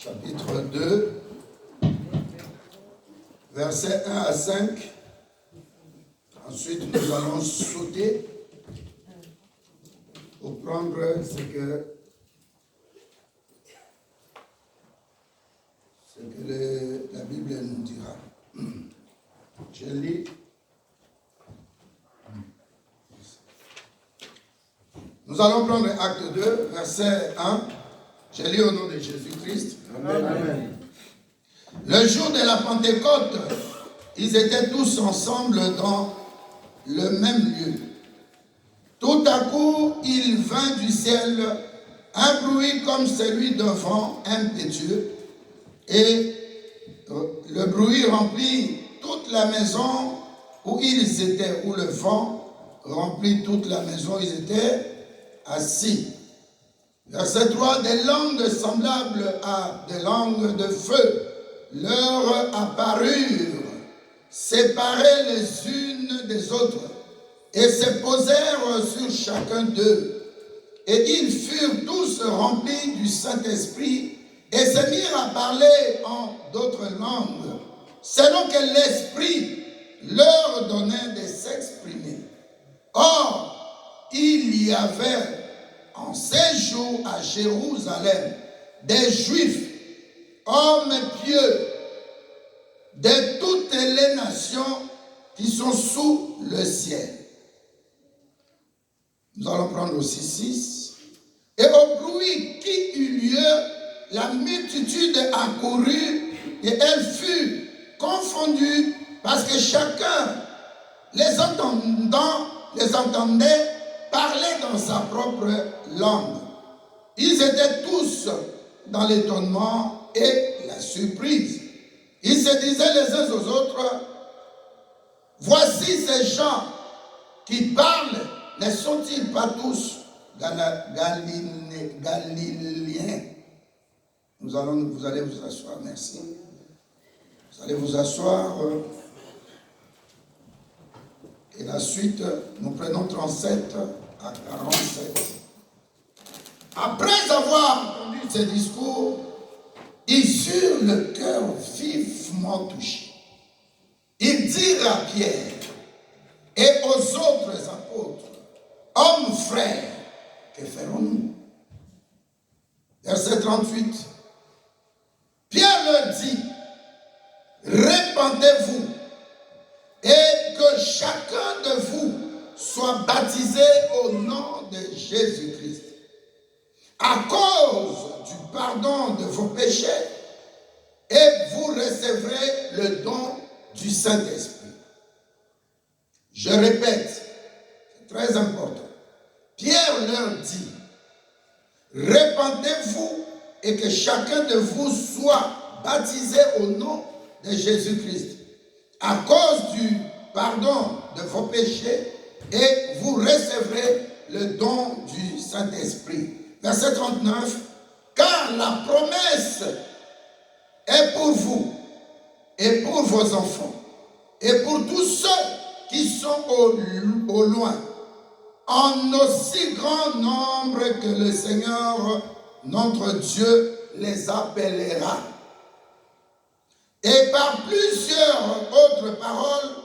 chapitre 2, versets 1 à 5. Ensuite, nous allons sauter pour prendre ce que la Bible nous dira. Je lis. Nous allons prendre Acte 2, verset 1. Je lis au nom de Jésus-Christ. Amen. Le jour de la Pentecôte, ils étaient tous ensemble dans le même lieu. Tout à coup, il vint du ciel un bruit comme celui d'un vent impétueux, et le bruit remplit toute la maison où ils étaient, où le vent remplit toute la maison où ils étaient assis. Verset 3, des langues semblables à des langues de feu leur apparurent, séparées les unes des autres, et se posèrent sur chacun d'eux. Et ils furent tous remplis du Saint-Esprit et se mirent à parler en d'autres langues, selon que l'Esprit leur donnait de s'exprimer. Or, il y avait en ces jours à Jérusalem des Juifs, hommes pieux, de toutes les nations qui sont sous le ciel. Nous allons prendre aussi 6. Et au bruit qui eut lieu, la multitude accourut et elle fut confondue parce que chacun les entendait parler dans sa propre langue. Ils étaient tous dans l'étonnement et la surprise. Ils se disaient les uns aux autres, voici ces gens qui parlent, ne sont-ils pas tous galiléens? Vous allez vous asseoir, merci. Vous allez vous asseoir. Et la suite, nous prenons 37 à 47. Après avoir entendu ces discours, ils eurent le cœur vivement touché. Ils dirent à Pierre et aux autres apôtres, hommes frères, que ferons-nous? Verset 38. Pierre leur dit, répandez-vous et que chacun de vous soit baptisé au nom de Jésus-Christ, à cause du pardon de vos péchés, et vous recevrez le don du Saint-Esprit. Je répète, c'est très important. Pierre leur dit, répandez-vous et que chacun de vous soit baptisé au nom de Jésus-Christ, à cause du pardon de vos péchés, et vous recevrez le don du Saint-Esprit. Verset 39, car la promesse est pour vous et pour vos enfants et pour tous ceux qui sont au loin, en aussi grand nombre que le Seigneur, notre Dieu, les appellera. Et par plusieurs autres paroles,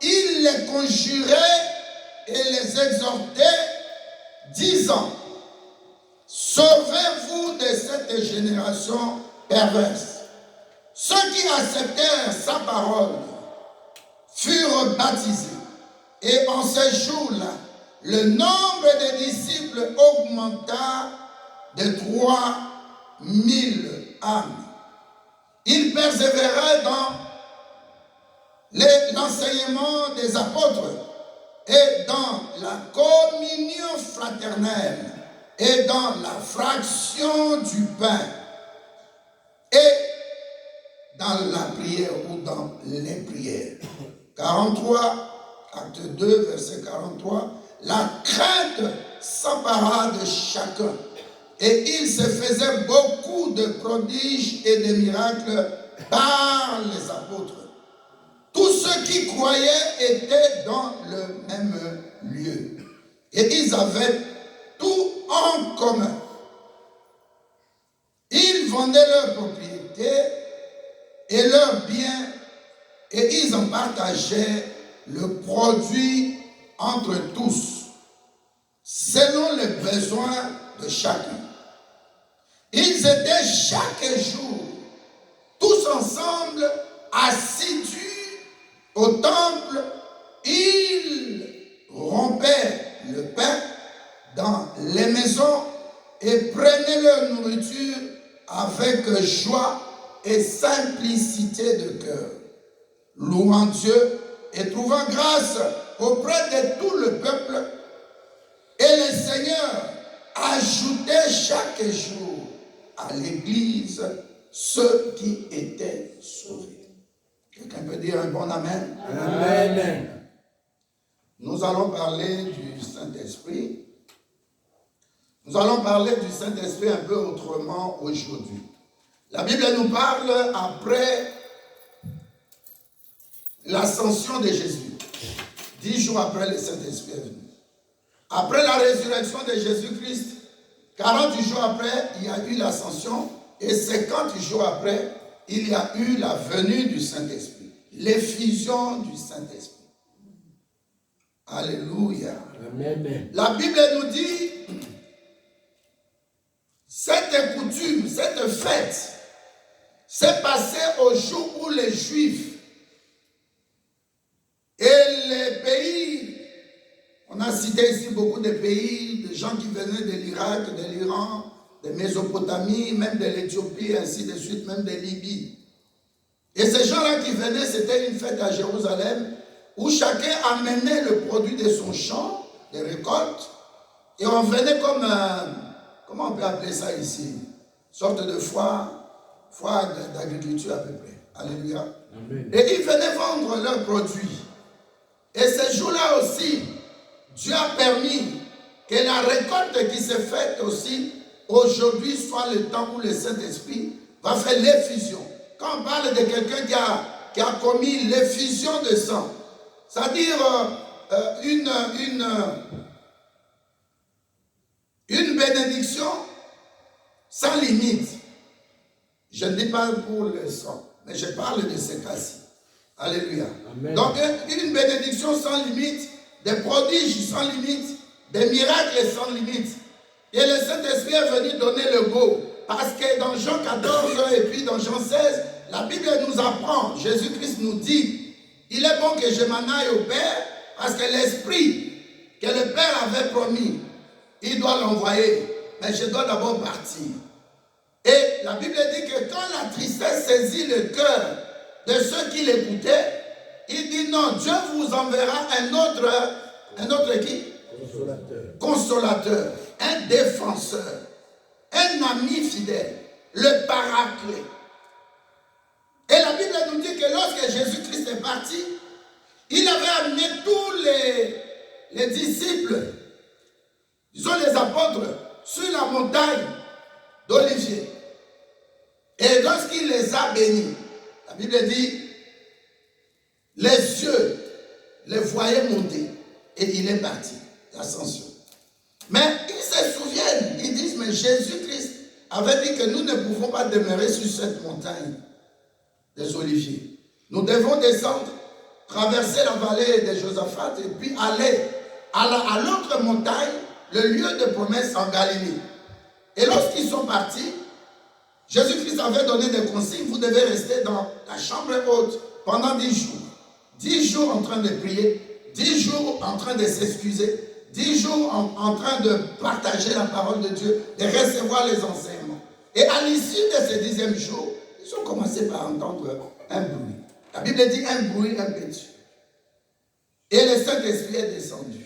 il les conjurait et les exhortait, disant, sauvez-vous de cette génération perverse. Ceux qui acceptèrent sa parole furent baptisés. Et en ces jours-là, le nombre des disciples augmenta de 3000 âmes. Ils persévéraient dans l'enseignement des apôtres et dans la communion fraternelle et dans la fraction du pain et dans la prière ou dans les prières. 43, acte 2, verset 43, la crainte s'empara de chacun et il se faisait beaucoup de prodiges et de miracles par les apôtres. Tous ceux qui croyaient étaient dans le même lieu et ils avaient tout en commun. Ils vendaient leurs propriétés et leurs biens et ils en partageaient le produit entre tous, selon les besoins de chacun. Ils étaient chaque jour, tous ensemble, assidus au temple. Ils rompaient le pain dans les maisons et prenaient leur nourriture avec joie et simplicité de cœur, louant Dieu et trouvant grâce auprès de tout le peuple. Et le Seigneur ajoutait chaque jour à l'église ceux qui étaient sauvés. Quelqu'un peut dire un bon amen? Amen. Nous allons parler du Saint-Esprit. Nous allons parler du Saint-Esprit un peu autrement aujourd'hui. La Bible nous parle après l'ascension de Jésus. 10 jours après, le Saint-Esprit est venu. Après la résurrection de Jésus-Christ, 40 jours après, il y a eu l'ascension. Et 50 jours après, il y a eu la venue du Saint-Esprit. L'effusion du Saint-Esprit. Alléluia. Amen. La Bible nous dit, cette coutume, cette fête, s'est passée au jour où les Juifs et les pays, on a cité ici beaucoup de pays, de gens qui venaient de l'Irak, de l'Iran, de Mésopotamie, même de l'Éthiopie, ainsi de suite, même de Libye. Et ces gens-là qui venaient, c'était une fête à Jérusalem, où chacun amenait le produit de son champ, des récoltes, et on venait comme, comment on peut appeler ça ici? Une sorte de foire d'agriculture à peu près. Alléluia. Amen. Et ils venaient vendre leurs produits. Et ce jour-là aussi, Dieu a permis que la récolte qui s'est faite aussi, aujourd'hui, soit le temps où le Saint-Esprit va faire l'effusion. Quand on parle de quelqu'un qui a commis l'effusion de sang, c'est-à-dire une bénédiction sans limite. Je ne dis pas pour le sang, mais je parle de ce cas-ci. Alléluia. Amen. Donc une bénédiction sans limite, des prodiges sans limite, des miracles sans limite. Et le Saint-Esprit est venu donner le go. Parce que dans Jean 14 et puis dans Jean 16, la Bible nous apprend, Jésus-Christ nous dit, il est bon que je m'en aille au Père, parce que l'Esprit que le Père avait promis, il doit l'envoyer. Mais je dois d'abord partir. Et la Bible dit que quand la tristesse saisit le cœur de ceux qui l'écoutaient, il dit non, Dieu vous enverra un autre qui? Consolateur, un défenseur, un ami fidèle, le paraclet. Et la Bible nous dit que lorsque Jésus-Christ est parti, il avait amené tous les disciples, disons les apôtres, sur la montagne d'Olivier. Et lorsqu'il les a bénis, la Bible dit, les yeux les voyaient monter et il est parti, l'ascension. Mais ils se souviennent, ils disent, mais Jésus-Christ avait dit que nous ne pouvons pas demeurer sur cette montagne des Oliviers. Nous devons descendre, traverser la vallée de Josaphat et puis aller à l'autre montagne, le lieu de promesse en Galilée. Et lorsqu'ils sont partis, Jésus-Christ avait donné des consignes, vous devez rester dans la chambre haute pendant 10 jours. 10 jours en train de prier, 10 jours en train de s'excuser, 10 jours en train de partager la parole de Dieu, de recevoir les enseignements. Et à l'issue de ce 10e jour, ils ont commencé par entendre un bruit. La Bible dit un bruit impétueux. Et le Saint-Esprit est descendu.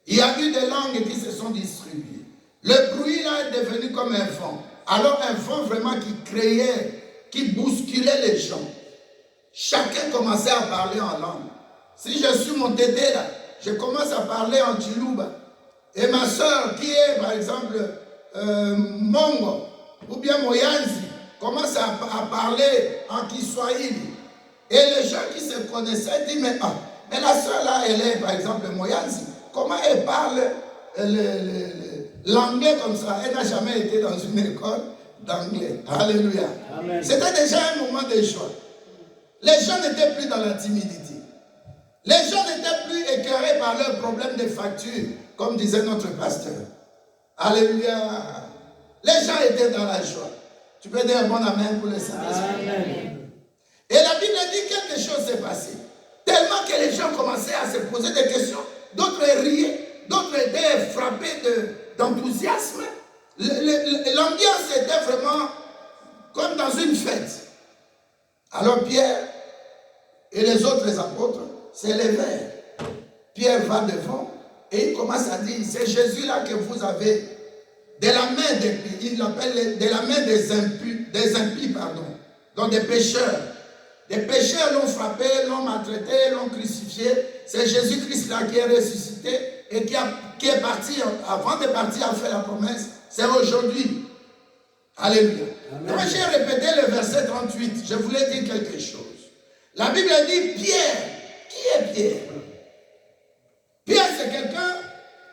Il y a eu des langues qui se sont distribuées. Le bruit là est devenu comme un vent. Alors un vent vraiment qui créait, qui bousculait les gens. Chacun commençait à parler en langue. Si je suis mon tété là, je commence à parler en Chiluba. Et ma soeur qui est par exemple Mongo ou bien Moyanzi commence à parler en Kiswahili. Et les gens qui se connaissaient disent, mais la soeur là, elle est par exemple Moyanzi. Comment elle parle l'anglais comme ça? Elle n'a jamais été dans une école. d'anglais. Alléluia. Amen. C'était déjà un moment de joie. Les gens n'étaient plus dans la timidité. Les gens n'étaient plus écœurés par leurs problèmes de facture, comme disait notre pasteur. Alléluia. Les gens étaient dans la joie. Tu peux dire un bon amen pour le Saint-Esprit. Amen. Et la Bible dit que quelque chose s'est passé. Tellement que les gens commençaient à se poser des questions. D'autres riaient, d'autres étaient frappés d'enthousiasme. L'ambiance était vraiment comme dans une fête. Alors Pierre et les autres apôtres s'élevèrent. Pierre va devant et il commence à dire, c'est Jésus-là que vous avez de la main des, il l'appelle de la main des impies, pardon, donc des pécheurs. Des pécheurs l'ont frappé, l'ont maltraité, l'ont crucifié. C'est Jésus-Christ là qui est ressuscité et qui est parti, avant de partir, a fait la promesse. C'est aujourd'hui. Alléluia. Donc j'ai répété le verset 38. Je voulais dire quelque chose. La Bible dit Pierre. Qui est Pierre? Pierre, c'est quelqu'un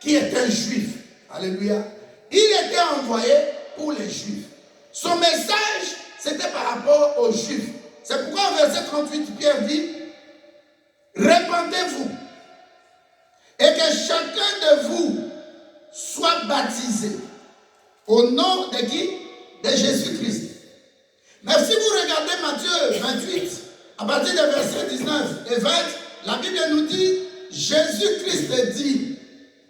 qui est un juif. Alléluia. Il était envoyé pour les juifs. Son message, c'était par rapport aux juifs. C'est pourquoi au verset 38, Pierre dit, répandez-vous et que chacun de vous soit baptisé au nom de qui? De Jésus-Christ. Mais si vous regardez Matthieu 28, à partir du verset 19 et 20, la Bible nous dit, Jésus-Christ dit,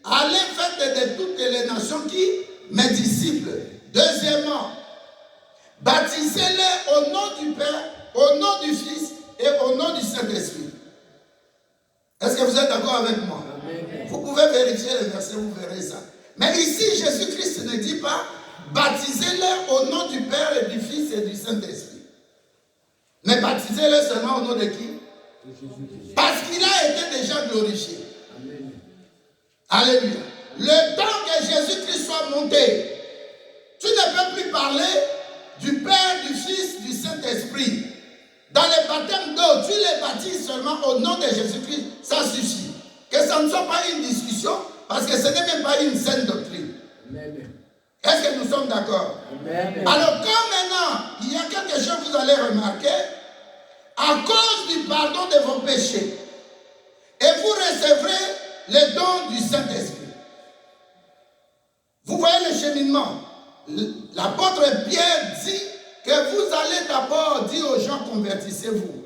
allez faire de toutes les nations qui? Mes disciples. Deuxièmement, baptisez-les au nom du Père, au nom du Fils et au nom du Saint-Esprit. Est-ce que vous êtes d'accord avec moi? Amen. Vous pouvez vérifier le verset, vous verrez ça. Mais ici, Jésus-Christ ne dit pas baptisez-les au nom du Père et du Fils et du Saint-Esprit. Mais baptisez-les seulement au nom de qui? Parce qu'il a été déjà glorifié. Amen. Alléluia. Le temps que Jésus-Christ soit monté, tu ne peux plus parler du Père, du Fils, du Saint-Esprit. Dans les baptêmes d'eau, tu les baptises seulement au nom de Jésus-Christ, ça suffit. Que ça ne soit pas une discussion, parce que ce n'est même pas une saine doctrine. Est-ce que nous sommes d'accord? Alors quand maintenant, il y a quelque chose que vous allez remarquer, à cause du pardon de vos péchés, et vous recevrez les dons du Saint-Esprit. Vous voyez le cheminement. L'apôtre Pierre dit que vous allez d'abord dire aux gens convertissez-vous.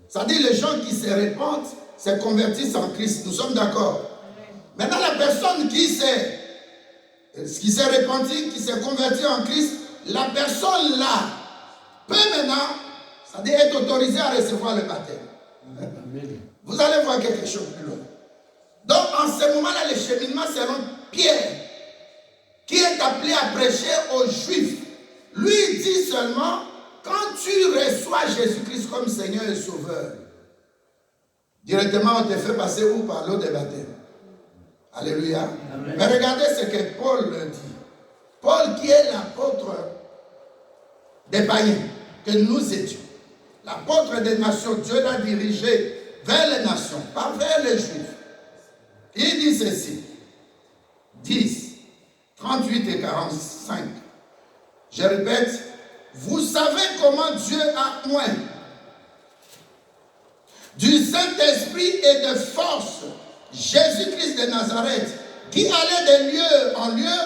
C'est-à-dire les gens qui se répandent, se convertissent en Christ. Nous sommes d'accord. Maintenant la personne qui s'est répandue, qui s'est convertie en Christ, la personne là peut maintenant, c'est-à-dire être autorisée à recevoir le baptême. Vous allez voir quelque chose plus loin. Donc en ce moment-là, le cheminement selon Pierre, qui est appelé à prêcher aux Juifs, lui dit seulement, quand tu reçois Jésus-Christ comme Seigneur et Sauveur, directement on te fait passer où? Par l'eau de baptême. Alléluia. Amen. Mais regardez ce que Paul dit. Paul qui est l'apôtre des païens, que nous étions. L'apôtre des nations, Dieu l'a dirigé vers les nations, pas vers les Juifs. Il dit ceci, 10, 38 et 45. Je répète, vous savez comment Dieu a oint du Saint-Esprit et de force Jésus-Christ de Nazareth, qui allait de lieu en lieu,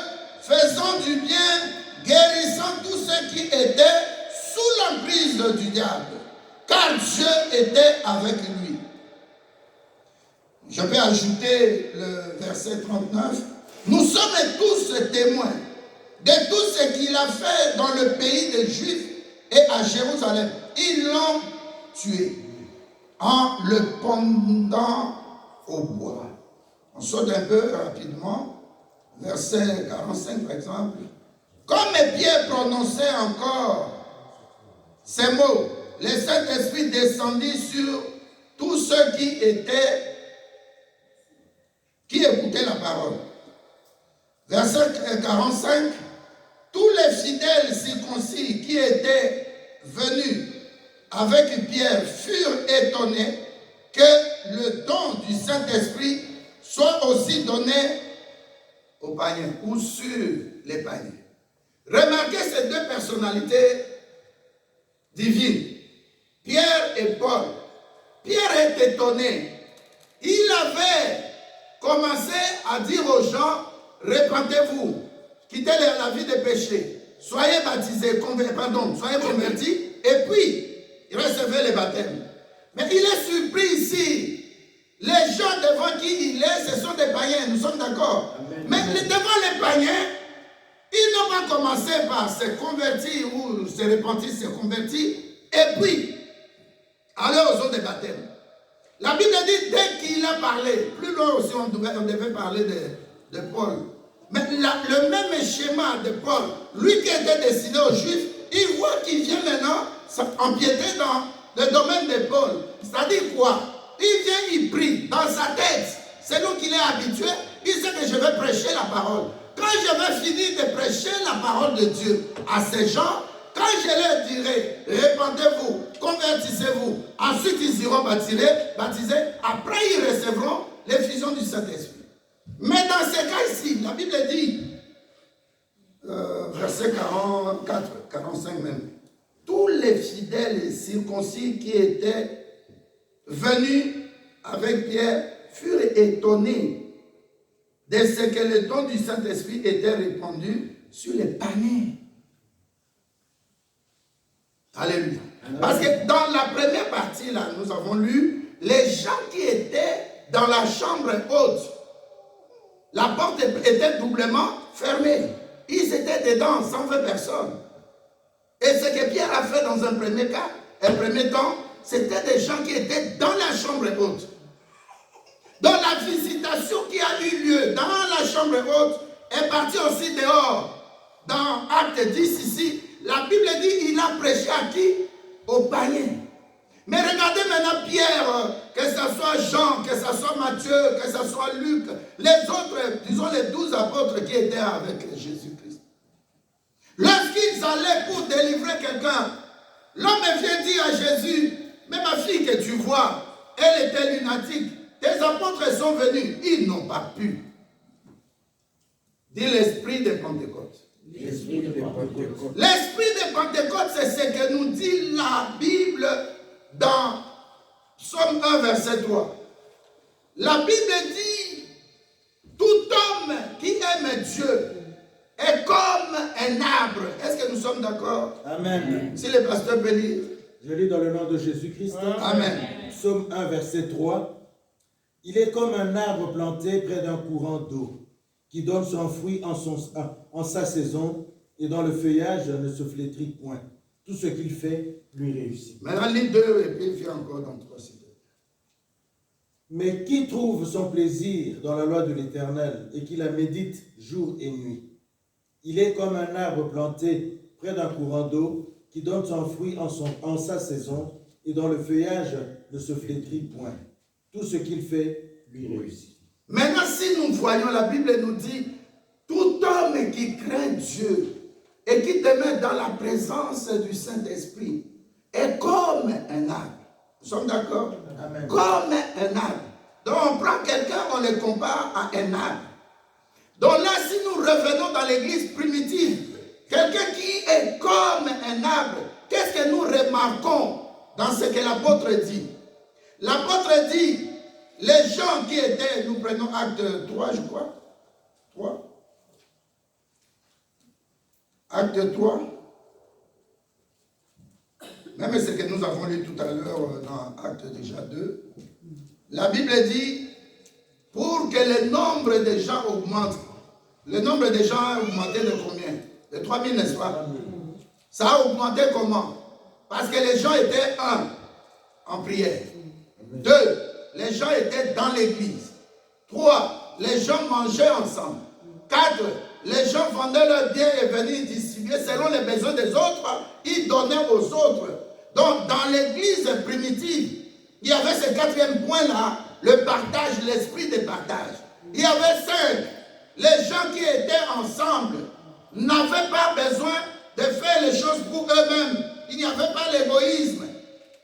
faisant du bien, guérissant tous ceux qui étaient sous l'emprise du diable, car Dieu était avec lui. Je peux ajouter le verset 39. Nous sommes tous témoins de tout ce qu'il a fait dans le pays des Juifs et à Jérusalem. Ils l'ont tué en le pendant au bois. On saute un peu rapidement. Verset 45 par exemple. Comme Pierre prononçait encore ces mots, le Saint-Esprit descendit sur tous ceux qui écoutaient la parole. Verset 45, tous les fidèles circoncis qui étaient venus avec Pierre furent étonnés que le don du Saint-Esprit soit aussi donné aux païens ou sur les païens. Remarquez ces deux personnalités divines, Pierre et Paul. Pierre est étonné. Il avait commencé à dire aux gens, répentez-vous, quittez la vie de péché, soyez baptisés, soyez convertis, et puis recevez le baptême. Mais il est surpris ici. Les gens devant qui il est, ce sont des païens, nous sommes d'accord. Mais devant les païens, ils n'ont pas commencé par se convertir ou se repentir, se convertir, et puis aller aux eaux de baptême. La Bible dit, dès qu'il a parlé, plus loin aussi on devait parler de Paul. Mais le même schéma de Paul, lui qui était destiné aux Juifs, il voit qu'il vient maintenant empiéter dans le domaine de Paul. C'est-à-dire quoi? Il vient, il prie dans sa tête, selon qu'il est habitué, il sait que je vais prêcher la parole. Quand je vais finir de prêcher la parole de Dieu à ces gens, quand je leur dirai, répentez-vous, convertissez-vous, ensuite ils iront baptiser, après ils recevront l'effusion du Saint-Esprit. Mais dans ce cas ici, la Bible dit, verset 44, 45 même, tous les fidèles circoncis qui étaient venus avec Pierre furent étonnés de ce que le don du Saint-Esprit était répandu sur les païens. Alléluia. Parce que dans la première partie, là, nous avons lu les gens qui étaient dans la chambre haute. La porte était doublement fermée. Ils étaient dedans, 120 personnes. Et ce que Pierre a fait dans un premier temps, c'était des gens qui étaient dans la chambre haute. Dans la visitation qui a eu lieu dans la chambre haute, est partie aussi dehors. Dans Acte 10 ici, la Bible dit il a prêché à qui? Aux païens. Mais regardez maintenant Pierre, que ce soit Jean, que ce soit Matthieu, que ce soit Luc, les autres, disons les 12 apôtres qui étaient avec Jésus-Christ. Lorsqu'ils allaient pour délivrer quelqu'un, l'homme vient dire à Jésus, mais ma fille que tu vois, elle était lunatique. Tes apôtres sont venus, ils n'ont pas pu. Dit l'esprit de Pentecôte. L'esprit de Pentecôte. L'esprit de Pentecôte, c'est ce que nous dit la Bible dans Psaume 1, verset 3. La Bible dit, tout homme qui aime Dieu est comme un arbre. Est-ce que nous sommes d'accord? Amen. Si le pasteur peut lire. Je lis dans le nom de Jésus-Christ. Amen. Psaume 1, verset 3. Il est comme un arbre planté près d'un courant d'eau, qui donne son fruit en sa saison, et dont le feuillage ne se flétrit point. Tout ce qu'il fait lui réussit. Maintenant, lis 2 et puis viens encore dans 3. Mais qui trouve son plaisir dans la loi de l'Éternel et qui la médite jour et nuit? Il est comme un arbre planté près d'un courant d'eau, qui donne son fruit en sa saison, et dont le feuillage ne se flétrit point. Tout ce qu'il fait lui réussit. Maintenant, si nous voyons, la Bible nous dit, tout homme qui craint Dieu et qui demeure dans la présence du Saint-Esprit est comme un arbre. Nous sommes d'accord? Amen. Comme un arbre. Donc on prend quelqu'un, on le compare à un arbre. Donc là, si nous revenons dans l'église primitive, quelqu'un qui est comme un arbre, qu'est-ce que nous remarquons dans ce que l'apôtre dit? L'apôtre dit, les gens qui étaient, nous prenons acte 3, je crois. 3. Acte 3. Même ce que nous avons lu tout à l'heure dans acte déjà 2. La Bible dit, pour que le nombre de gens augmente. Le nombre de gens a augmenté de combien? De 3000, n'est-ce pas? Ça a augmenté comment? Parce que les gens étaient, 1, en prière. 2, les gens étaient dans l'église. 3, les gens mangeaient ensemble. 4, les gens vendaient leurs biens et venaient distribuer selon les besoins des autres. Ils donnaient aux autres. Donc, dans l'église primitive, il y avait ce 4e point-là, le partage, l'esprit de partage. Il y avait 5. Les gens qui étaient ensemble n'avaient pas besoin de faire les choses pour eux-mêmes. Il n'y avait pas l'égoïsme.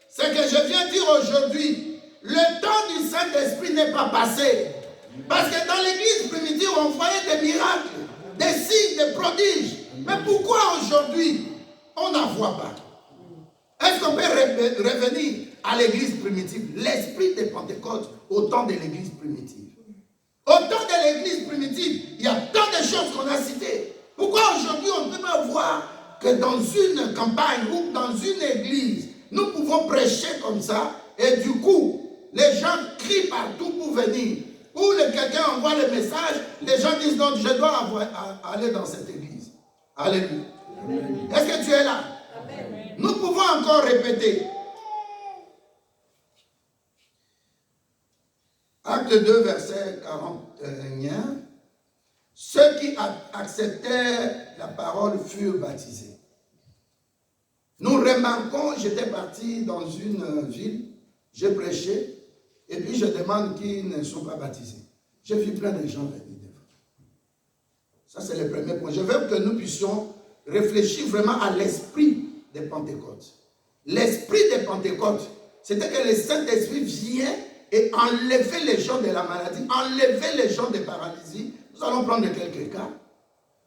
Ce que je viens dire aujourd'hui, le temps du Saint-Esprit n'est pas passé. Parce que dans l'église primitive, on voyait des miracles, des signes, des prodiges. Mais pourquoi aujourd'hui, on n'en voit pas? Est-ce qu'on peut revenir à l'église primitive? L'esprit de Pentecôte au temps de l'église primitive. Au temps de l'église primitive, il y a tant de choses qu'on a citées. Pourquoi aujourd'hui on ne peut pas voir que dans une campagne ou dans une église, nous pouvons prêcher comme ça et du coup, les gens crient partout pour venir. Ou quelqu'un envoie le message, les gens disent donc je dois aller dans cette église. Alléluia. Est-ce que tu es là? Amen. Nous pouvons encore répéter. Acte 2, verset 41. Ceux qui acceptèrent la parole furent baptisés. Nous remarquons, j'étais parti dans une ville, j'ai prêché, et puis je demande qui ne sont pas baptisés. J'ai vu plein de gens venir. Ça, c'est le premier point. Je veux que nous puissions réfléchir vraiment à l'esprit de Pentecôte. L'esprit de Pentecôte, c'était que le Saint-Esprit vient et enlever les gens de la maladie, enlever les gens de paralysie. Nous allons prendre quelques cas.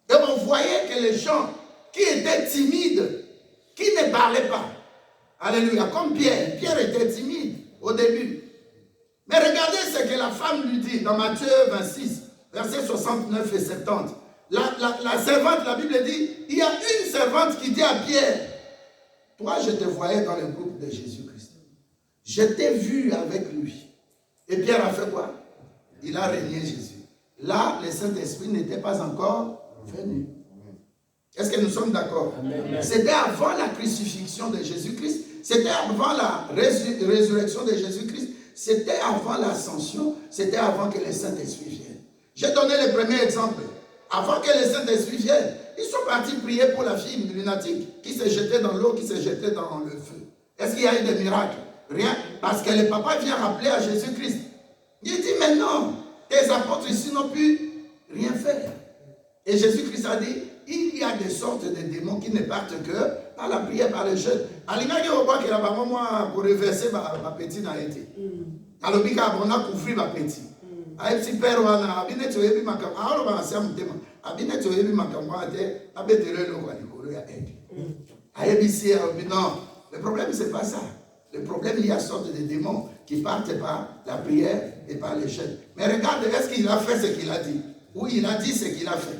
Et on voyait que les gens qui étaient timides, qui ne parlaient pas, alléluia, comme Pierre. Pierre était timide au début. Mais regardez ce que la femme lui dit dans Matthieu 26, versets 69 et 70. La servante, la Bible dit, il y a une servante qui dit à Pierre, toi je te voyais dans le groupe de Jésus-Christ. Je t'ai vu avec lui. Et Pierre a fait quoi? Il a régné Jésus. Là, le Saint-Esprit n'était pas encore venu. Est-ce que nous sommes d'accord? C'était avant la crucifixion de Jésus-Christ. C'était avant la résurrection de Jésus-Christ. C'était avant l'ascension. C'était avant que le Saint-Esprit vienne. J'ai donné le premier exemple. Avant que le Saint-Esprit vienne, ils sont partis prier pour la fille lunatique qui s'est jetée dans l'eau, qui s'est jetée dans le feu. Est-ce qu'il y a eu des miracles? Rien. Parce que le papa vient rappeler à Jésus-Christ. Il dit, mais non, tes apôtres ici n'ont pu rien faire. Et Jésus-Christ a dit, il y a des sortes de démons qui ne partent que par la prière, par le jeûne. Alingaki au bois que la maman, moi, pour reverser ma petite n'a été. Alobika, on a couvert ma petite. Aïe, si père, on a abiné, tu as vu ma campagne. Alors, on a fait un thème. Abiné, tu as vu ma campagne. Abiné, le roi, il y a aide. Aïe, ici, non. Le problème, ce n'est pas ça. Le problème, il y a sorte de démons qui partent par la prière et par les jeûnes. Mais regarde, est-ce qu'il a fait ce qu'il a dit? Ou il a dit ce qu'il a fait?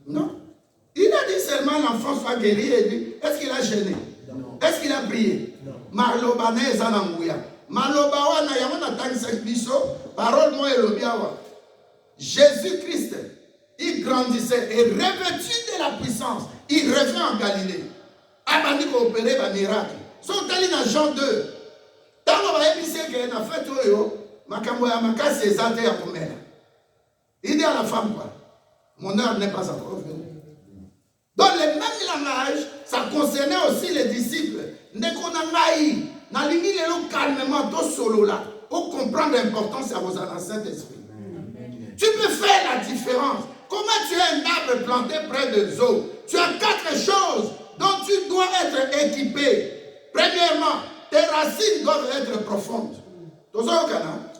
Non. Il a dit seulement l'enfant soit guéri et dit, est-ce qu'il a gêné? Est-ce qu'il a prié? Marlobane zananguya. Malobawa na yamana tangisa biso. Parole moi elobiawa. Jésus-Christ, il grandissait et revêtu de la puissance, il revient en Galilée. Abandi ko opérer ba miracle. Son tali na Jean 2. Tango ba ebise ke na fait oyo, makambo ya makasi ezate ya komela. Il dit à la femme quoi? Mon heure n'est pas encore venue. Dans le même langage, ça concernait aussi les disciples. Nekonangai, nalingi lelo calmement do solo là, pour comprendre l'importance à vos Saint-Esprit. Tu peux faire la différence. Comment tu es un arbre planté près de eaux? Tu as 4 choses dont tu dois être équipé. Premièrement, tes racines doivent être profondes.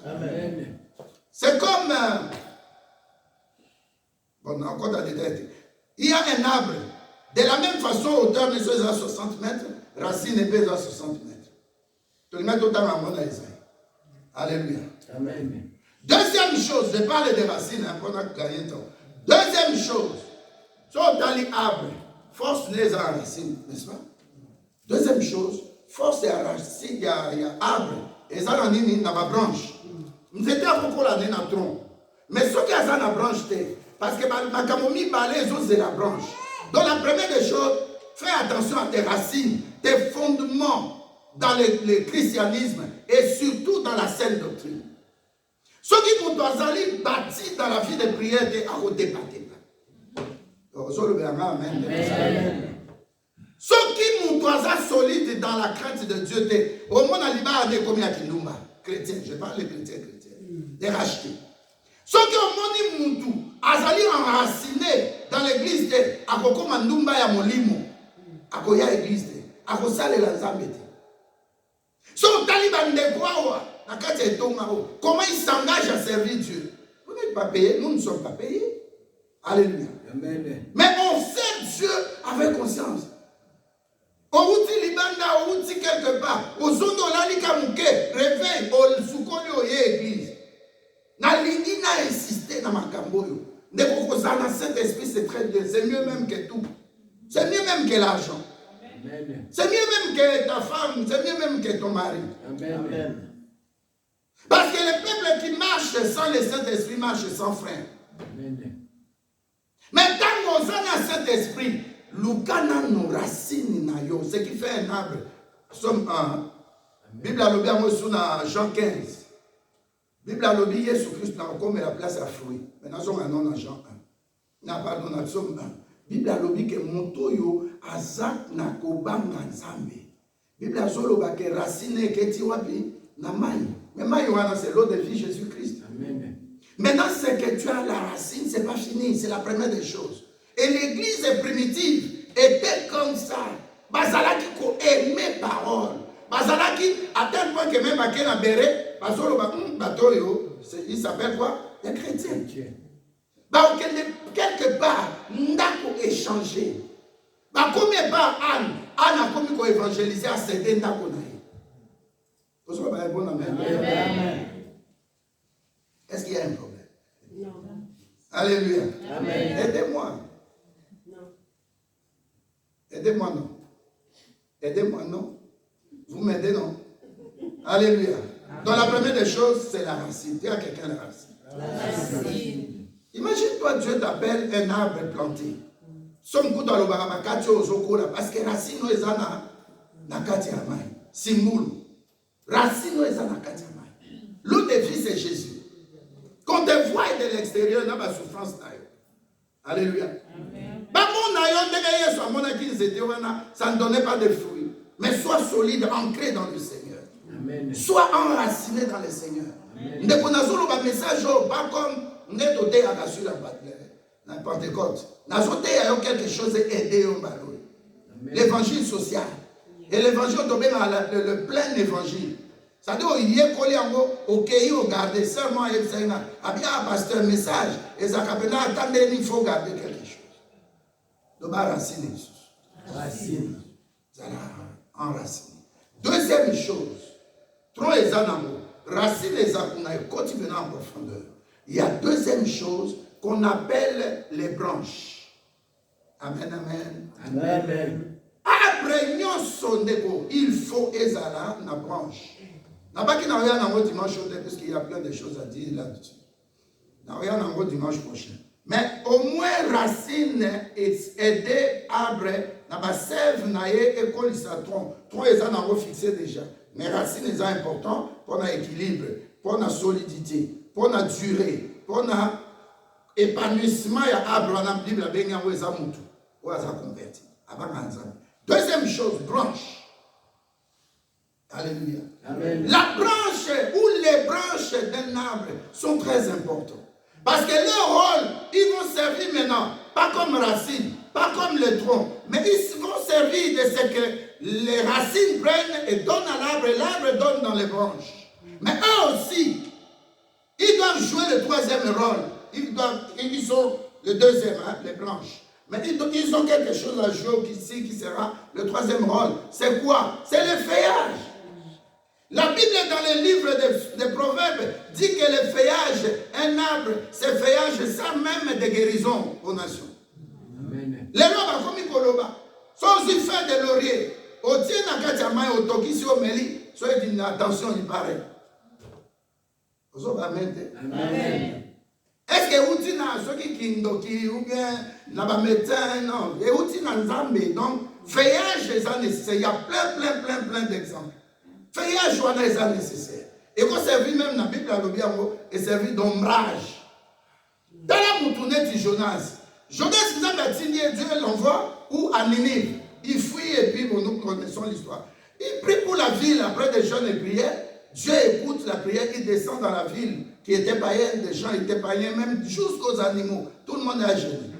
Amen. C'est comme bon, encore dans les détails. Il y a un arbre. De la même façon, hauteur mesure à 60 mètres, racine épaisse à 60 mètres. Tout le monde autant à mon Isaïe. Alléluia. Amen. Deuxième chose, je parle des racines, on a gagné temps. Deuxième chose, sur dans les arbres, force les racines, n'est-ce pas? Deuxième chose, force des racines, il y a arbre, et ça dans ma branche. Nous étions à beaucoup l'année dans le tronc. Mais ce qui a ça dans la branche, parce que ma camomille balai les autres de la branche. Donc la première des choses, fais attention à tes racines, tes fondements dans le christianisme et surtout dans la saine doctrine. Ceux qui m'ont bâti dans la vie de prière de Amen. Ceux qui m'ont solide dans la crainte de Dieu, au monde à combien Kinumba, chrétiens, je parle des chrétiens, des rachetés. Ceux qui ont moni muntu, azali enraciné dans l'église de Akoko Mandumba ya Molimo, Akoya église de Akosale la Zambete. Ceux qui de quoi, comment ils s'engagent à servir Dieu? Vous n'êtes pas payés, nous ne sommes pas payés. Alléluia. Amen. Mais on sert Dieu avec conscience. Outi libanda, outi quelque part. Ozondo lalika muke, réveil, ol sukoli oye église. Na lingi na insister na makambo yo. Ndeko kozana Saint-Esprit, c'est très bien. C'est mieux même que tout. C'est mieux même que l'argent. C'est mieux même que ta femme. C'est mieux même que ton mari. Amen. Parce que le peuple qui marche sans le Saint-Esprit marche sans frein. Mais tant qu'on a le Saint-Esprit, Lukana nos racines na yo, ce qui fait un arbre. Somme 1. Bible a lobby à moi sur Jean 15. Bible a lobby Jésus Christ n'a comme la place à fruit. Maintenant, nous sommes dans Jean 1. N'a pas dans Somme 1. Bible a lobby que montoyo azak na kobanga nzambe. Bible a zoloba que racine que ti wapi na mai. Mais mai wana c'est l'eau de vie Jésus-Christ. Amen. Maintenant, c'est que tu as la racine, c'est pas fini, c'est la première des choses. Et l'église primitive était comme ça. Bazalaki ko aimer parole. Bazalaki à tel point que même à Kena Béré, bazoloba batoyo, il s'appelle quoi? Les chrétiens. Bah, quelque part, ndako échanger. Bah, combien part Anne a commis qu'on évangéliser à céder ndako naïe. Vous savez, bon amen. Est-ce qu'il y a un problème? Non. Alléluia. Amen. Aidez-moi. Non. Aidez-moi, non. Aidez-moi, non. Vous m'aidez, non. Alléluia. Donc la première des choses, c'est la racine. Dis à quelqu'un la racine. La racine. Imagine-toi, Dieu t'appelle un arbre planté. Somme kuta lo barabakati ozokola parce que racine ezana na kati ya mai. Simulu. Racine ezana na kati ya mai. L'eau de vie c'est Jésus. Quand tu vois de l'extérieur, il y a une souffrance. Alléluia. Ça ne donnait pas de fruits. Mais sois solide, ancré dans le Seigneur. Amen. Sois enraciné dans le Seigneur. Nous avons un message, pas comme nous avons sur la Pentecôte. Nous avons quelque chose à aider au ballon. L'évangile social. Et l'évangile, le plein évangile. Ça dit, il y a collé en haut, au pays, au garder seulement, il y a un pasteur, message, et ça attendez, il faut garder quelque chose. Donc, racine, racine. Ça l'a enraciné. Deuxième chose, trois les amours, racine les amours, continuer en profondeur. Il y a deuxième chose qu'on appelle les branches. Amen, amen. Amen. Après, il faut ezala na branche. N'a pas qu'il n'y a rien dans dimanche parce qu'il y a plein de choses à dire là-dessus. Il n'y a rien dans dimanche prochain. Mais au moins, racine est aidé arbre, n'a pas sève, n'a école, ça tronc. Tronc, ils ont fixé déjà. Mais racine est important pour l'équilibre, pour la solidité, pour la durée, pour l'épanouissement. Il y a arbre dans la Bible, il y a un mutu, où ça converti. Deuxième chose, branche. Alléluia. Amen. La branche ou les branches d'un arbre sont très importantes. Parce que leur rôle, ils vont servir maintenant, pas comme racines, pas comme le tronc, mais ils vont servir de ce que les racines prennent et donnent à l'arbre, et l'arbre donne dans les branches. Mais eux aussi, ils doivent jouer le troisième rôle. Ils sont le deuxième, hein, les branches. Mais ils ont quelque chose à jouer ici qui sera le troisième rôle. C'est quoi? C'est le feuillage. La Bible, dans le livre des Proverbes, dit que le feuillage, un arbre, ce feuillage, ça même de guérison aux nations. Amen. Les lobas, comme ils disent, sans y faire de laurier, au tien à Katiamai, au Tokisi, au Meli, soyez d'une attention, il paraît. Amen. Est-ce que vous dites ceux qui ou bien les médecins, non, et vous dites Nzambe, donc, feuillage, il y a plein d'exemples. Feuillage est nécessaire. Et qu'on servit même dans la Bible, est servi d'ombrage. Dans la moutounette de Jonas, il a signé, Dieu l'envoie ou à Ninive. Il fuit et puis nous connaissons l'histoire. Il prie pour la ville après des jeûnes et prières. Dieu écoute la prière, il descend dans la ville qui était païenne, des gens étaient païens, même jusqu'aux animaux. Tout le monde a jeûné.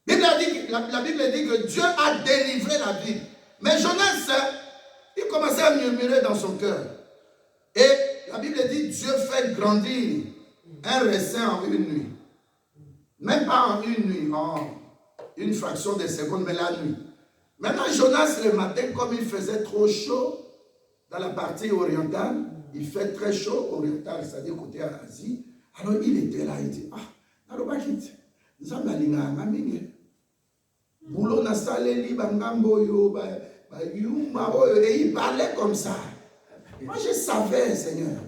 La Bible dit que Dieu a délivré la ville. Mais Jonas, il commençait à murmurer dans son cœur. Et la Bible dit Dieu fait grandir un raisin en une nuit. Même pas en une nuit, une fraction de seconde, mais la nuit. Maintenant, Jonas, le matin, comme il faisait trop chaud dans la partie orientale, il fait très chaud, oriental, c'est-à-dire côté Asie, alors il était là, il dit, ah, alors quitte, nous sommes allés à Mingue. Boulot n'a salé li bangamboyo, et il parlait comme ça. Moi, je savais, Seigneur,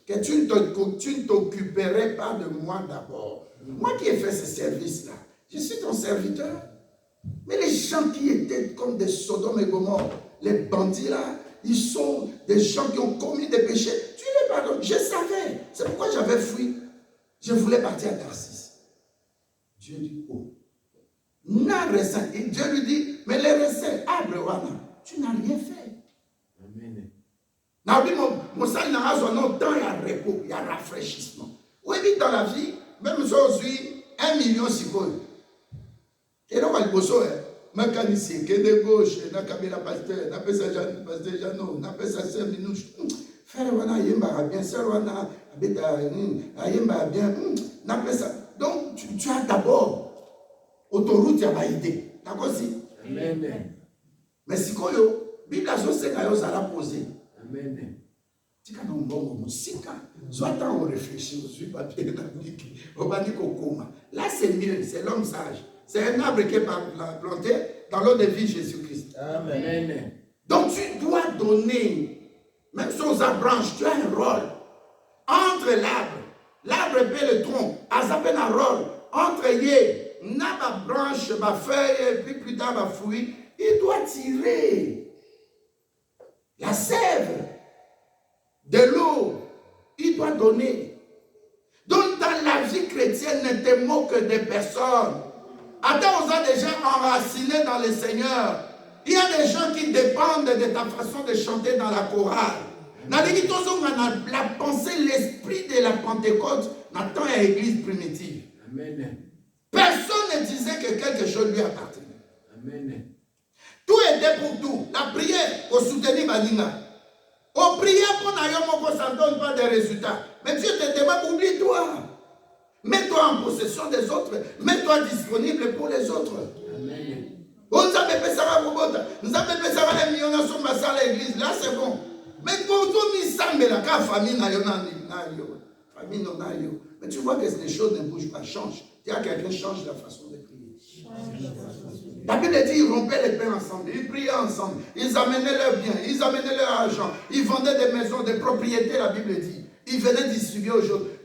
que tu ne t'occuperais pas de moi d'abord. Moi qui ai fait ce service-là, je suis ton serviteur. Mais les gens qui étaient comme des Sodome et Gomorrhe, les bandits là, ils sont des gens qui ont commis des péchés. Tu les pardonnes. Je savais. C'est pourquoi j'avais fui. Je voulais partir à Tarsis. Dieu dit, oh. Et Dieu lui dit, mais les recins, Abraham, tu n'as rien fait. Amen. Mon sang n'a pas son temps, il y a repos, il y a rafraîchissement. Oui, dans la vie, même aujourd'hui, 1 million si vous. Et donc, il faut mécanicien, qui est de gauche, n'a pas la pasteur, n'a pas ça, pasteur Jeannot, n'a pas ça, 5 minutes. Frère, on a bien, sœur, on a bien, n'a pas ça. Donc, tu as d'abord autoroute, il y a idée. D'accord, si? Amen. Mais si vous avez Bible, c'est que la poser. Amen. Si soit on réfléchit, on suit papier, on va dire qu'on coma. Là, c'est mieux, c'est l'homme sage. C'est un arbre qui est planté dans l'eau de vie Jésus-Christ. Amen. Donc tu dois donner, même sans la branche, tu as un rôle entre l'arbre et le tronc, à ça peine un rôle entre yé, n'a ma branche, ma feuille, et puis plus tard ma fruit, il doit tirer la sève de l'eau, il doit donner. Donc dans la vie chrétienne, ne te moque des personnes. Attends, on a des gens enracinés dans le Seigneur. Il y a des gens qui dépendent de ta façon de chanter dans la chorale. La pensée, l'esprit de la Pentecôte n'attend à l'église primitive. Amen. Personne ne disait que quelque chose lui appartenait. Amen. Tout était pour tout. La prière pour soutenir Balinga. On priait pour n'ayons ça ne donne pas de résultats. Mais Dieu te demande, oublie-toi. Mets-toi en possession des autres. Mets-toi disponible pour les autres. Amen. Nous avons fait ça à l'église. Là, c'est bon. Mais pour tout, nous sommes là. Quand la famille n'a mais tu vois que les choses ne bougent pas, changent. Il y a quelqu'un qui change la façon de prier. La Bible dit ils rompaient les pains ensemble, ils priaient ensemble, ils amenaient leurs biens, ils amenaient leur argent, ils vendaient des maisons, des propriétés, la Bible dit. Ils venaient distribuer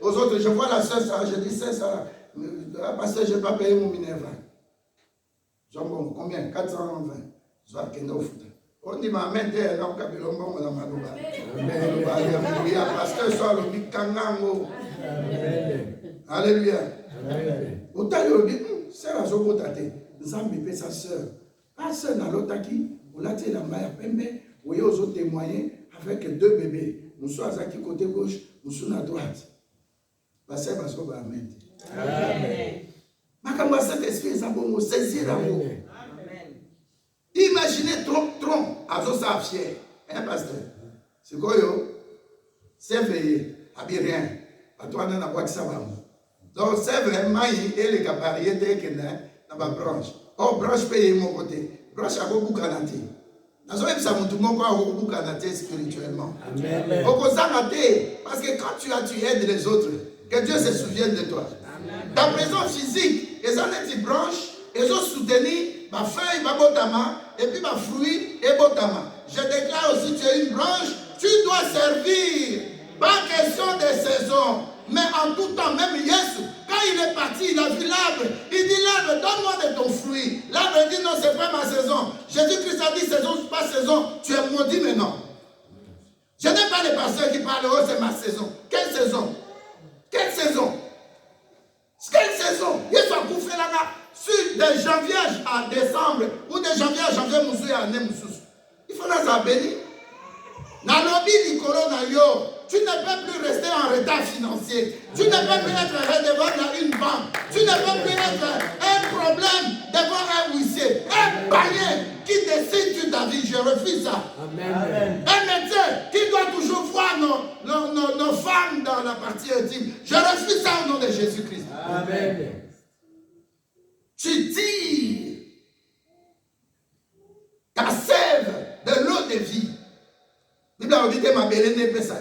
aux autres. Je vois la sœur Sarah, je dis, sœur Sarah, parce que je n'ai pas payé mon minerval. Jambon, combien? 420. Je vais à au foot. On dit, ma main, t'es là, on a un bon dans ma louba. Il y a pasteur, soit le bikangango. Alléluia. Autant il dit, sœur, je vais t'attendre. Nzambe pe sa sœur. Ma sœur n'a l'autre qui, on l'a dit la maille pembe, vous voyez aux autres témoigner avec 2 bébés. Nous sommes à qui côté gauche, nous sommes à droite. La sœur va se faire amen. Amen. Ma comme cet esprit, ça va saisir l'amour. Imaginez tronc, à ça fier. Hein, pasteur? C'est quoi yo? C'est veillé, habille rien. À toi, on a pas que ça va. Donc, c'est vraiment, et les capariétés qui dans ma branche. Oh, branche paye mon côté. Branche a beaucoup canate. Dans ce même ça, tout le monde a beaucoup canate spirituellement. Amen. Parce que quand tu aides les autres, que Dieu se souvienne de toi. Amen. Ta présence physique, ils ont des branches, ils ont soutenu ma feuille, ma botama, et puis ma fruit et botama. Je déclare aussi, tu es une branche, tu dois servir. Pas question de saison, mais en tout temps, même Yesu. Quand il est parti, il a vu l'arbre. Il dit, l'arbre, donne-moi de ton fruit. L'arbre dit, non, c'est pas ma saison. Jésus-Christ a dit, saison, pas saison. Tu es maudit maintenant. Je n'ai pas les pasteurs qui parlent, oh, c'est ma saison. Quelle saison? Quelle saison? Quelle saison? Il faut couper là-bas. Sur de janvier à décembre, ou de janvier à janvier, il faut la bénir. Dans l'objet du corona, tu ne peux plus rester en retard financier. Tu ne peux plus être redevable à une banque. Tu ne peux plus être un problème devant un huissier. Un païen qui décide sur ta vie. Je refuse ça. Amen. Un médecin qui doit toujours voir nos femmes dans la partie intime. Je refuse ça au nom de Jésus-Christ. Amen. tu tires ta sève de l'eau de vie. Bible a dit que ma belle n'est pas ça.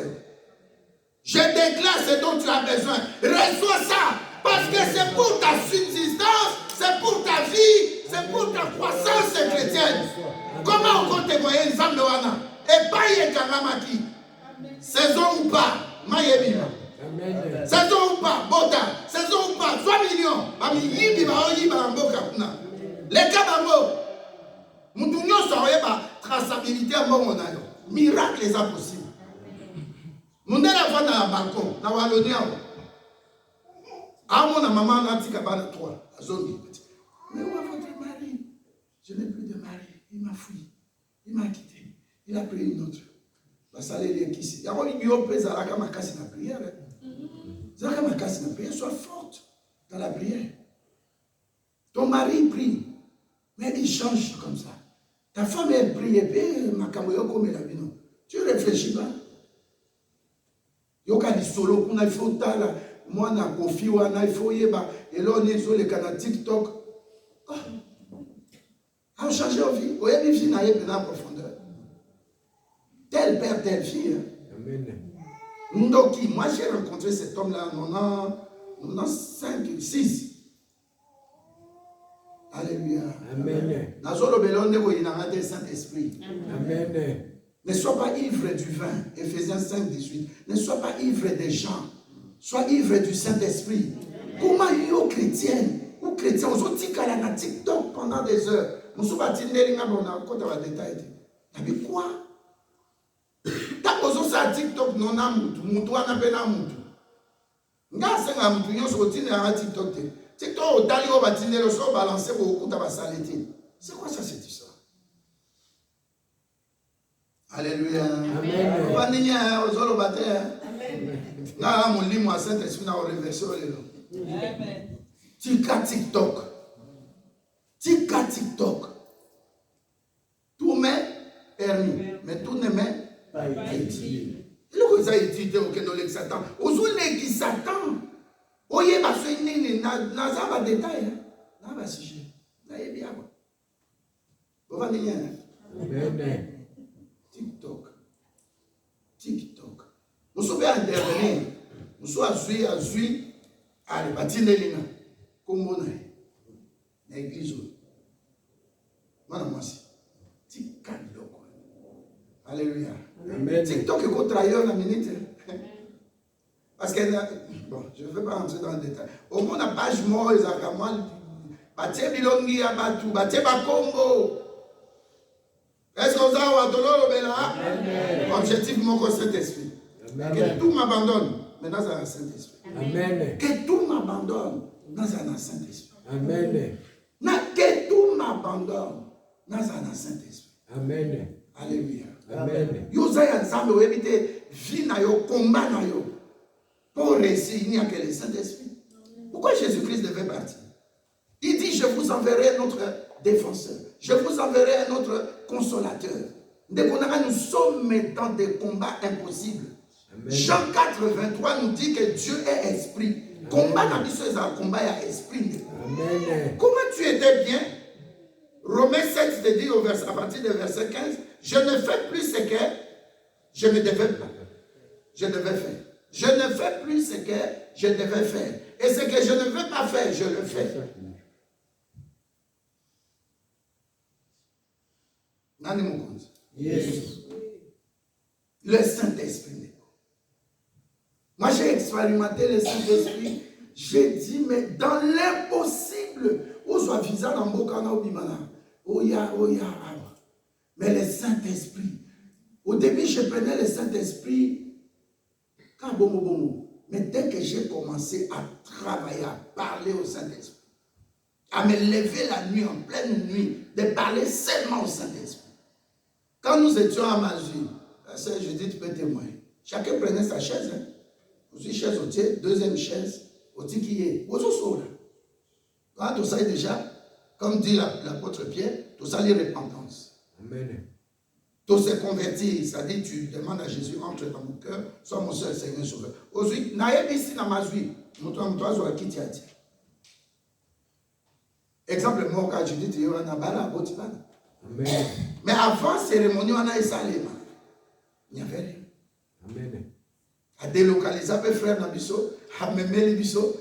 Je déclare ce dont tu as besoin. Reçois ça. Parce que c'est pour ta subsistance, c'est pour ta vie, c'est pour ta croissance chrétienne. Comment on compte témoigner Nzambe wana? Et pas y kangamaki. Saison ou pas, maïebima. Saison ou pas, bota. Saison ou pas, 3 millions. Mami yibi ba oyi ba mboka kuna. Les kabango. Moutounyo soye ba traçabilité à mbongo na yo. Miracle est impossible. Nous sommes là dans le balcon, dans le balcon. Ah, mon maman a dit qu'il y a 3. Mais où est votre mari? Je n'ai plus de mari. Il m'a fui. Il m'a quitté. Il a pris une autre. Il y a une prière. Sois forte dans la prière. Ton mari prie, mais il change comme ça. Ta femme elle prie, et puis tu ne réfléchis pas. Yoka di solo kuna il faut tala moi na kofi wana il faut yeba et là on est sur les canaux TikTok. A changé de vie. Oye bi fi na yeba na profondeur. Tel père telle fille. Amen. Ndoki, moi j'ai rencontré cet homme là en 5-6. Alléluia. Amen. Nazolo belonde ko ina ngate Saint-Esprit. Amen. Ne sois pas ivre du vin, Ephésiens 5, 18. Ne sois pas ivre des gens. Sois ivre du Saint-Esprit. Comment yo chrétienne ou chrétien, on dit qu'elle a TikTok pendant des heures. On se bat in der on a compte à détail. Mais quoi? Tant qu'on ça TikTok non a mutu ana pena mutu. Nga senga mutu yo so tine à TikTok. TikTok au tali au batine le so balancer au kuta ba saleti. C'est quoi ça cette histoire? Alléluia. Amen. Vanilla ozolo bate. Amen. Na mon limo à Saint-Esprit na reverser le. Amen. Tika TikTok. Tika TikTok. Tout met permis, mais tout ne met pas utile. Le ça utilité auquel nous les Satan. Ozole qui Satan. Oye ba so nini na za ba détail. Na ba sujet. Na yebi aba. Vanilla. Amen. TikTok. Nous sommes intervenir. Nous sommes à Zui, à Batinelina, comme on est. L'église. Madame, TikTok. Alléluia. Amen. TikTok est contre ailleurs la minute. Parce que, bon, je ne vais pas entrer dans le détail. Au moins, la page mort, ils ont mal. Baté Bilongi à Batou, Baté Bakombo. Est-ce qu'on a un objectif mon Saint-Esprit? Que tout m'abandonne, mais dans un Saint-Esprit. Amen. Que tout m'abandonne, dans un Saint-Esprit. Amen. Que tout m'abandonne, dans un Saint-Esprit. Amen. Alléluia. Amen. Yosaya Nzambe ou éviter vie na yo, combat na yo. Pour réussir, il n'y a que le Saint-Esprit. Pourquoi Jésus-Christ devait partir? Il dit, je vous enverrai notre défenseur. Je vous enverrai un autre consolateur. Nous sommes dans des combats impossibles. Amen. Jean 4, 23 nous dit que Dieu est esprit. Amen. Combat dans le combat à esprit. Amen. Comment tu étais bien? Romains 7 te dit à partir du verset 15, je ne fais plus ce que je ne devais pas. Je devais faire. Je ne fais plus ce que je devais faire. Et ce que je ne veux pas faire, je le fais. Yes. Le Saint-Esprit. Moi, j'ai expérimenté le Saint-Esprit. J'ai dit, mais dans l'impossible, où soit visa dans Bokana ou Bimana. Oh ya. Mais le Saint-Esprit. Au début, je prenais le Saint-Esprit quand bomo. Mais dès que j'ai commencé à travailler, à parler au Saint-Esprit, à me lever la nuit, en pleine nuit, de parler seulement au Saint-Esprit. Quand nous étions à Mazui, je dis, tu peux témoigner. Chacun prenait sa chaise. Hein. Aussi, chaise au pied, deuxième chaise, au pied qui est. Au sous quand tout ça est déjà, comme dit l'apôtre Pierre, tout ça est repentance. Amen. Tout se convertir, ça dit, tu demandes à Jésus, entre dans mon cœur, sois mon seul Seigneur sauveur. Aujourd'hui, naïe ici dans Mazui, nous sommes trois jours à Kitiati. Exemple, moi, quand je dis, tu es un abala, Amen. mais avant cérémonie, on a Salema. Il n'y avait rien. Amen. À délocaliser un peu frère Nabiso, à me mettre Biso,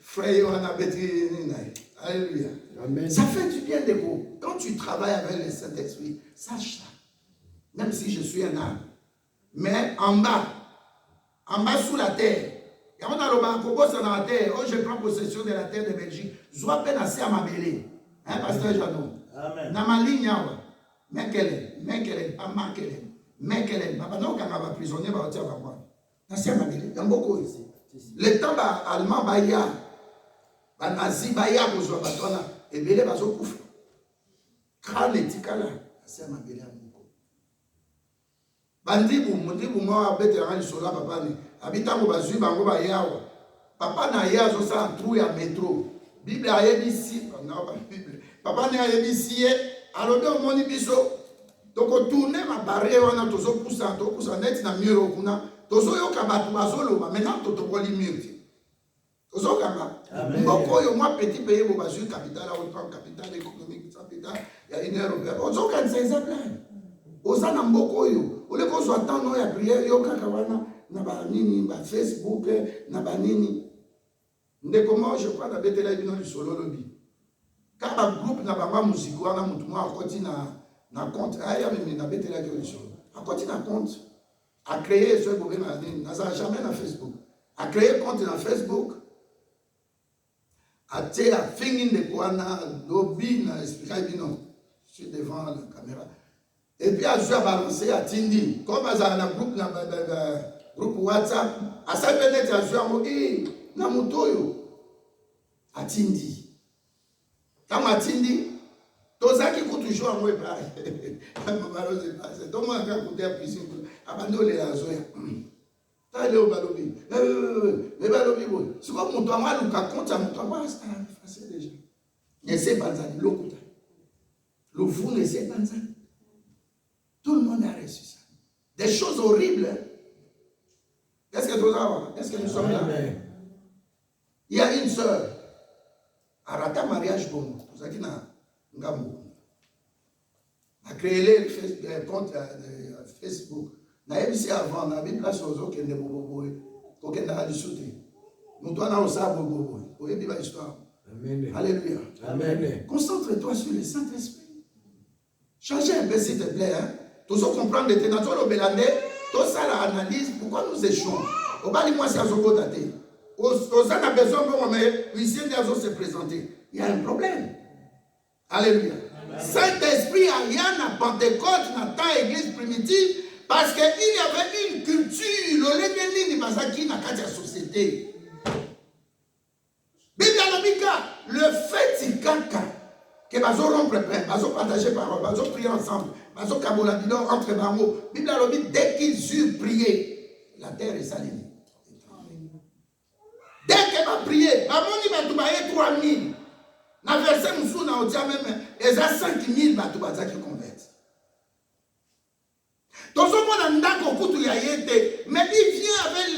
frère, on a béti. Alléluia. Amen. Ça fait du bien de vous. Quand tu travailles avec le Saint-Esprit, sache ça. Même si je suis un âme. Mais en bas sous la terre, et on a le banco dans la terre, oh, je prends possession de la terre de Belgique. Je dois peine assez à ma belée. Hein, pasteur Jadon? Amen. Dans ma ligne, Mekele, papa, non, quand on va prisonnier, on va dire, assez à ma belée. Il y a beaucoup ici. Le temps allemand, Baya, Nazi, Baya, Bozouabatona, et Belé, Bazo Kouf. Crâne et Tikala, assez à ma belée. Bandibu, moi, abete rangi sola papa ni. Habita mo bazui bango ba yawa. Papa na ya zo sa trou ya métro. Bible ayebisi, na ba Bible. Papa na ayebisi ye, alobe omoni biso. Toko tourner ma barrière wana tozo poussa net na mur kuna. Tozo yoka batu bazoloba, maintenant to tokoli mur. Tozo kama. Mboko yo moi petit pays bo bazui capital au plan capital économique capital. Ya une heure. Ozo kan c'est ça plan. Oza na mboko yo. Ole ko zo attendre ya prière yo kaka wana na ba nini ba Facebook na ba nini. Ndeko moi je crois na betela bino du solo lobby. Ka ba groupe na ba musique wana mutu mo akoti na compte aya mimi na betela du solo. Akoti na compte a créer ce bobe na nini na ça jamais na Facebook. A créer compte na Facebook. A te a fingin de kwana lobby na expliquer bino. Je suis devant la caméra. Et puis, à jouer à balancer à Tindi. Comme dans un groupe WhatsApp, à ça peut être à jouer à Mogi, Namutoyo, à Tindi. Quand à Tindi, tout ça qui coûte toujours à moi, c'est tout le monde qui a coûté à prison. Abandonne les azoués. Allez au balobi. Le balobi, c'est comme mon toit, moi, le cas compte à mon toit, c'est facile déjà. Ne sait pas ça, l'eau. Le fou ne sait pas ça. Tout le monde a reçu ça. Des choses horribles. Hein? Est-ce que nous sommes là? Il y a une sœur. A raté mariage bon. Vous savez qui n'a a créé le compte Facebook. N'a pas ici avant. N'a pas place aux autres qui ne bobo. Pour qu'elle n'a pas sauté. Nous doit nous savoir bobo. Vous voyez bien l'histoire. Alléluia. Amen. Concentre-toi sur le Saint-Esprit. Changez un peu s'il te plaît. Hein? Tous ceux comprendre les ténateurs au Bélandais, tout ça l'analyse, pourquoi nous échouons. Au bas, moi, c'est à Zogo daté. Aux gens a besoin de mais ici, se présenter. Il y a un problème. Alléluia. Saint-Esprit a rien à Pentecôte, dans ta église primitive, parce qu'il y avait une culture, le Lénéni, qui n'a qu'à la société. Le fait de caca, que bazo rompre plein, bazo partager parole, bazo prier ensemble, bazo kabolabino entre bamo. Bible a dit dès qu'ils eurent prié, la terre est saline. Dès qu'elle va prier, bamoni batoubaye 3000. Na verset moussou na odia même, ils a 5000 batoubaza qui convertent. Dans ce monde, ndako kutu ya yete, mais il vient avec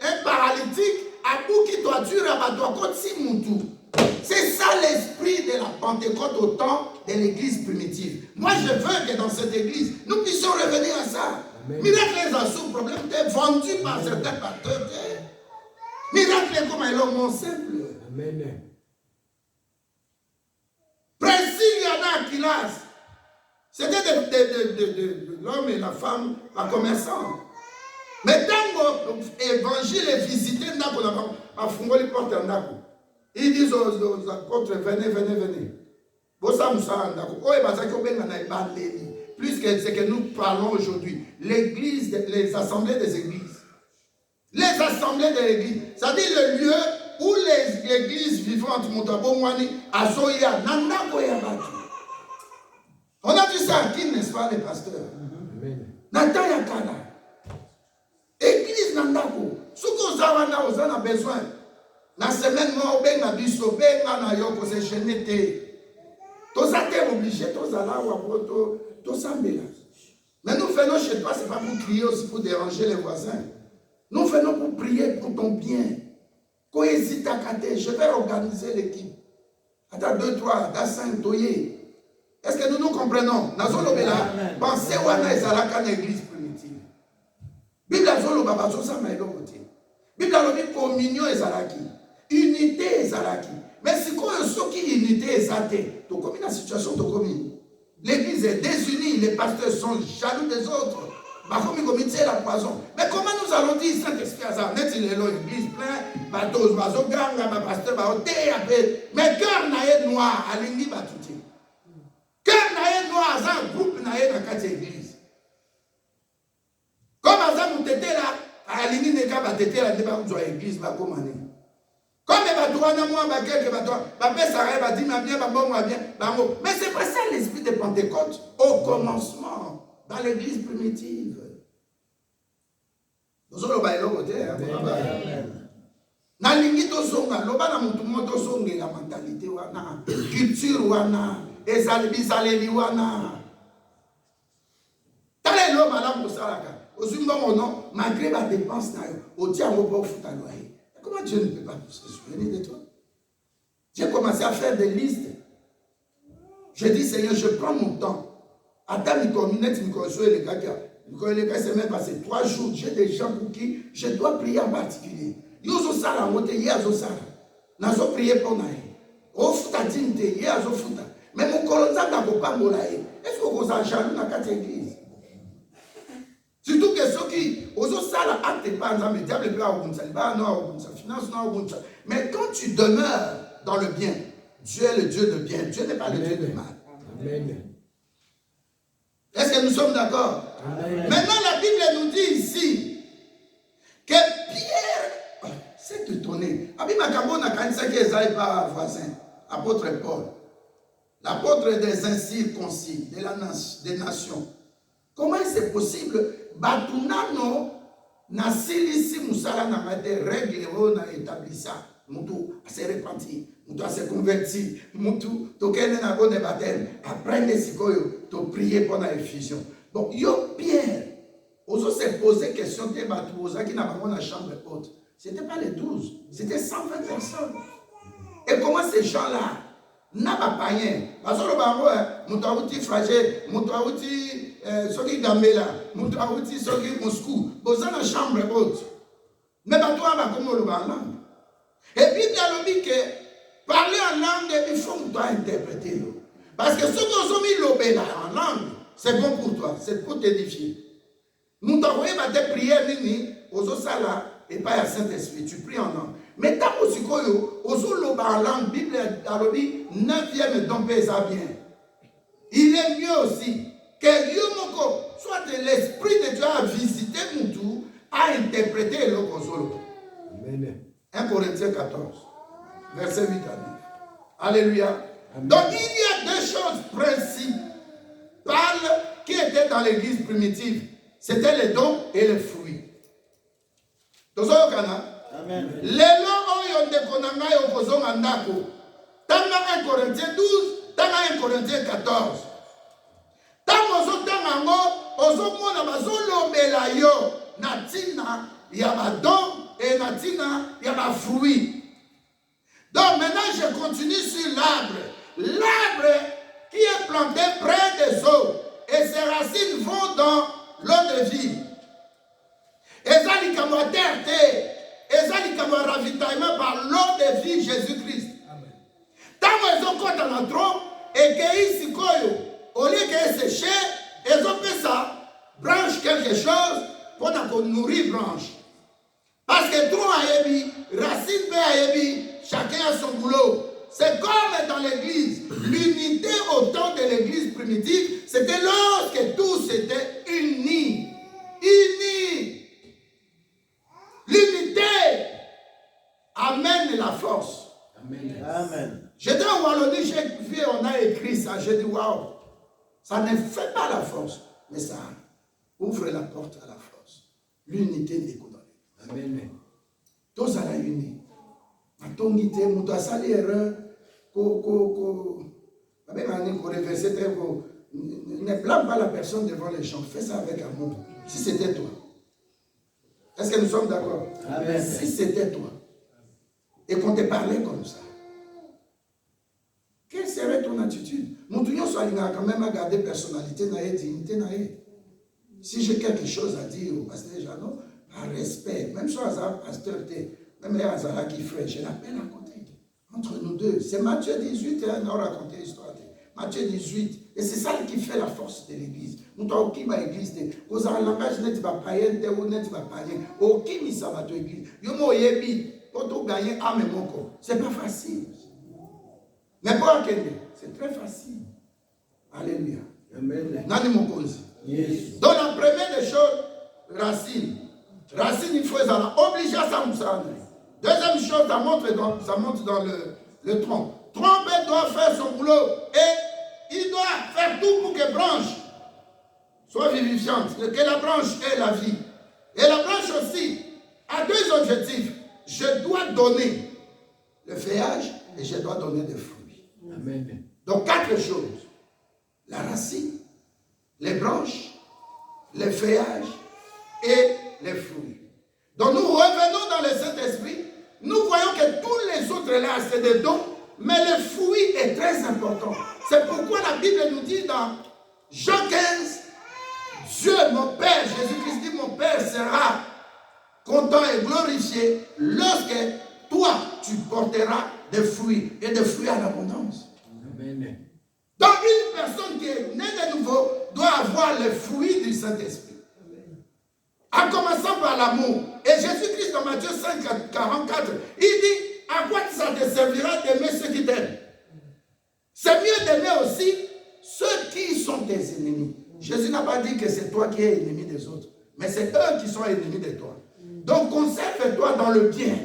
un paralytique, à bout qui doit durer à bateau, contre si moutou. C'est ça l'esprit de la Pentecôte au temps de l'église primitive. Moi, je veux que dans cette église, nous puissions revenir à ça. Amen. Miracle les assauts, problème, t'es vendu par certains pasteurs. Miracle comme un homme simple. Amen. Principe, il y en a qui lassent. C'était de l'homme et la femme, la commerçant. Mais tant que l'évangile est visité, on a fondé les portes en Nako. Ils disent aux apôtres, venez. Plus que ce que nous parlons aujourd'hui. L'église, les assemblées des églises. Les assemblées de l'église. C'est-à-dire le lieu où l'église vivante, Montabo-Mwani, Azoya, Nandako Yabatu. On a vu ça à qui, n'est-ce pas, les pasteurs? Nathan Yakana. Église Nandako. Ce qu'on a besoin. La semaine, moi, on a biso, na yoko, c'est chenete. Tous ça, t'es obligé, tous à la wapoto, tous ça, mais nous faisons chez toi, c'est pas pour crier aussi, pour déranger les voisins. Nous faisons pour prier pour ton bien. Je vais organiser l'équipe. Attends 2, 3, 4, 5, toye. Est-ce que nous nous comprenons? Pensez wana ezalaka na église primitive. Bible azoloba bazosama eloko te. Bible alobi communion ezalaki, unité ezalaki. Mais si on soki unité ezate, to komi na situation to komi. L'église est désunie, les pasteurs sont jaloux des autres. Bakomi komi tie la poison. Mais comment nous allons dire Saint-Esprit à ça? Net il est là, l'église plein, bateau, bazo ganga, ba pasteur, ba ote appel. Mais cœur na ye noir, alingi batuti. Cœur na ye noir, ça groupe na ye na kati église. Comme ça nous tété là, alingi neka ba tété là, ne ba kuzwa église ba komane. Comme les batouana moi ba quelques batouana, ba pesa ba dit ma bien, ba bon moi bien, ba mo. Mais c'est pas ça l'esprit de Pentecôte au commencement dans l'église primitive. Nous allons ba eloko te. Na lingi to zonga, loba na mutu moto zonge la mentalité wana, culture wana, ezali bizaleli wana. Tale lo madame Mosalaka. Ozumba mono, malgré ma dépense na yo, o dia ngo pa futa loyer. Comment Dieu ne peut pas se souvenir de toi? J'ai commencé à faire des listes. Je dis, Seigneur, je prends mon temps. Attends, les gars, c'est même passé 3 jours. J'ai des gens pour qui je dois prier en particulier. Ils ont ça la montée, ils ont ça. Ils ont prié pour nous. Au futa dinte, ils ont futa. Mais mon colonel n'a pas molaye. Est-ce que vous avez jaloux dans cette église? Surtout que ceux qui osent ça là, acte pas, mais diable peut avoir finance, mais quand tu demeures dans le bien, Dieu est le Dieu de bien, Dieu n'est pas le Dieu de mal. Amen. Est-ce que nous sommes d'accord? Maintenant, la Bible nous dit ici que Pierre s'est étonné. Abi Makabo n'a qu'un qui est pas voisin, apôtre Paul, l'apôtre des incirconcis, des nations. Comment c'est possible? Batunano na silisi musala na mate règle na établissa. Mutu a se repenti, mutu a se converti, mutu tokene na bonne baptême. Après les sikoyo, to prier pour la effusion. Donc yo Pierre, oso se poser question de batuosa qui n'a pas la chambre haute. C'était pas les 12, c'était 120 personnes. Et comment ces gens-là n'a pas païen? Parce que le bango, mutu a outi fragile, mutu a outi soki Gambela, mutu a outi soki Moscou, boza na chambre haute. Mais toi va comme le langue. Et puis il y a le dit que parler en langue, il faut que tu interpréter. Parce que ceux qui ont mis l'obéla en langue, c'est bon pour toi, c'est pour t'édifier. Nous t'envoyons des prières, aux osala et pas à Saint-Esprit, tu pries en langue. Mais tant que tu as en langue, Bible a dit 9e don pesa bien. Il est mieux aussi que Yomoko, soit l'Esprit de Dieu a visité Moutou, a interprété le consolo. Amen. 1 Corinthiens 14, verset 8 à 9. Alléluia. Amen. Donc il y a deux choses principales qui étaient dans l'église primitive. C'était les dons et les fruits. Amen. Les lois de Konanga et Opozon Andako. Tanga 1 Corinthiens 12, Tanga 1 Corinthiens 14. Tanga Ozotango, Ozomona Bazolobela yo, Natina, Yabadon et Natina, Yabafruit. Donc maintenant je continue sur l'arbre. L'arbre qui est planté près des eaux et ses racines vont dans l'eau de vie. Ezali comme terre, ezali comme ravitaillement par l'eau de vie Jésus-Christ. Tant qu'ils ont compté dans le tronc et qu'ils s'y koyo, au lieu qu'ils séchent, ils ont fait ça, branche quelque chose pour qu'on nourrit branche. Parce que tronc a ébi, racine a ébi, chacun a son boulot. C'est comme dans l'église. L'unité au temps de l'église primitive, c'était lorsque tous étaient unis. Unis. L'unité amène la force. Amen. Amen. J'étais en Wallonie, j'ai vu, on a écrit ça. J'ai dit, waouh, ça ne fait pas la force, mais ça ouvre la porte à la force. L'unité des condamnés. Amen. Tous à la unie. Matongité, mouta sali erreur, ne blâme pas la personne devant les gens. Fais ça avec amour. Si c'était toi. Est-ce que nous sommes d'accord? Amen. Si c'était toi et qu'on te parlait comme ça, Quelle serait ton attitude? Mon tuyon soit quand même à garder personnalité, dignité. Si j'ai quelque chose à dire au pasteur Jeannot, par respect, même si un pasteur, même un Zara qui ferait, je l'appelle à côté. Entre nous deux. C'est Matthieu 18, on a raconté l'histoire. Matthieu 18. Et c'est ça qui fait la force de l'église. Nous avons qui va l'église. Vous avez un langage net va païen, ou net va païen. Aucun misa va to église. Yo mo yebi, pour gagner à mes moko. C'est pas facile. Mais pour accueillir, c'est très facile. Alléluia. Amen. Nani mokonzi. Yes. Donc la première des choses, racine. Racine, il faut ça obligé à ça. Deuxième chose, ça monte dans le tronc. Tronc doit faire son boulot et il doit faire tout pour que branche soit vivifiante, que la branche ait la vie. Et la branche aussi a deux objectifs. Je dois donner le feuillage et je dois donner des fruits. Amen. Donc 4 choses. La racine, les branches, les feuillages et les fruits. Donc nous revenons dans le Saint-Esprit. Nous voyons que tous les autres là, c'est des dons, mais le fruit est très important. C'est pourquoi la Bible nous dit dans Jean 15, Dieu, mon Père, Jésus-Christ dit, mon Père sera content et glorifié lorsque toi, tu porteras des fruits et des fruits en abondance. Amen. Donc une personne qui est née de nouveau doit avoir les fruits du Saint-Esprit. En commençant par l'amour. Et Jésus-Christ dans Matthieu 5, 44, il dit, à quoi ça te servira d'aimer ceux qui t'aiment? C'est mieux d'aimer aussi ceux qui sont tes ennemis. Jésus n'a pas dit que c'est toi qui es ennemi des autres, mais c'est eux qui sont ennemis de toi. Donc conserve-toi dans le bien.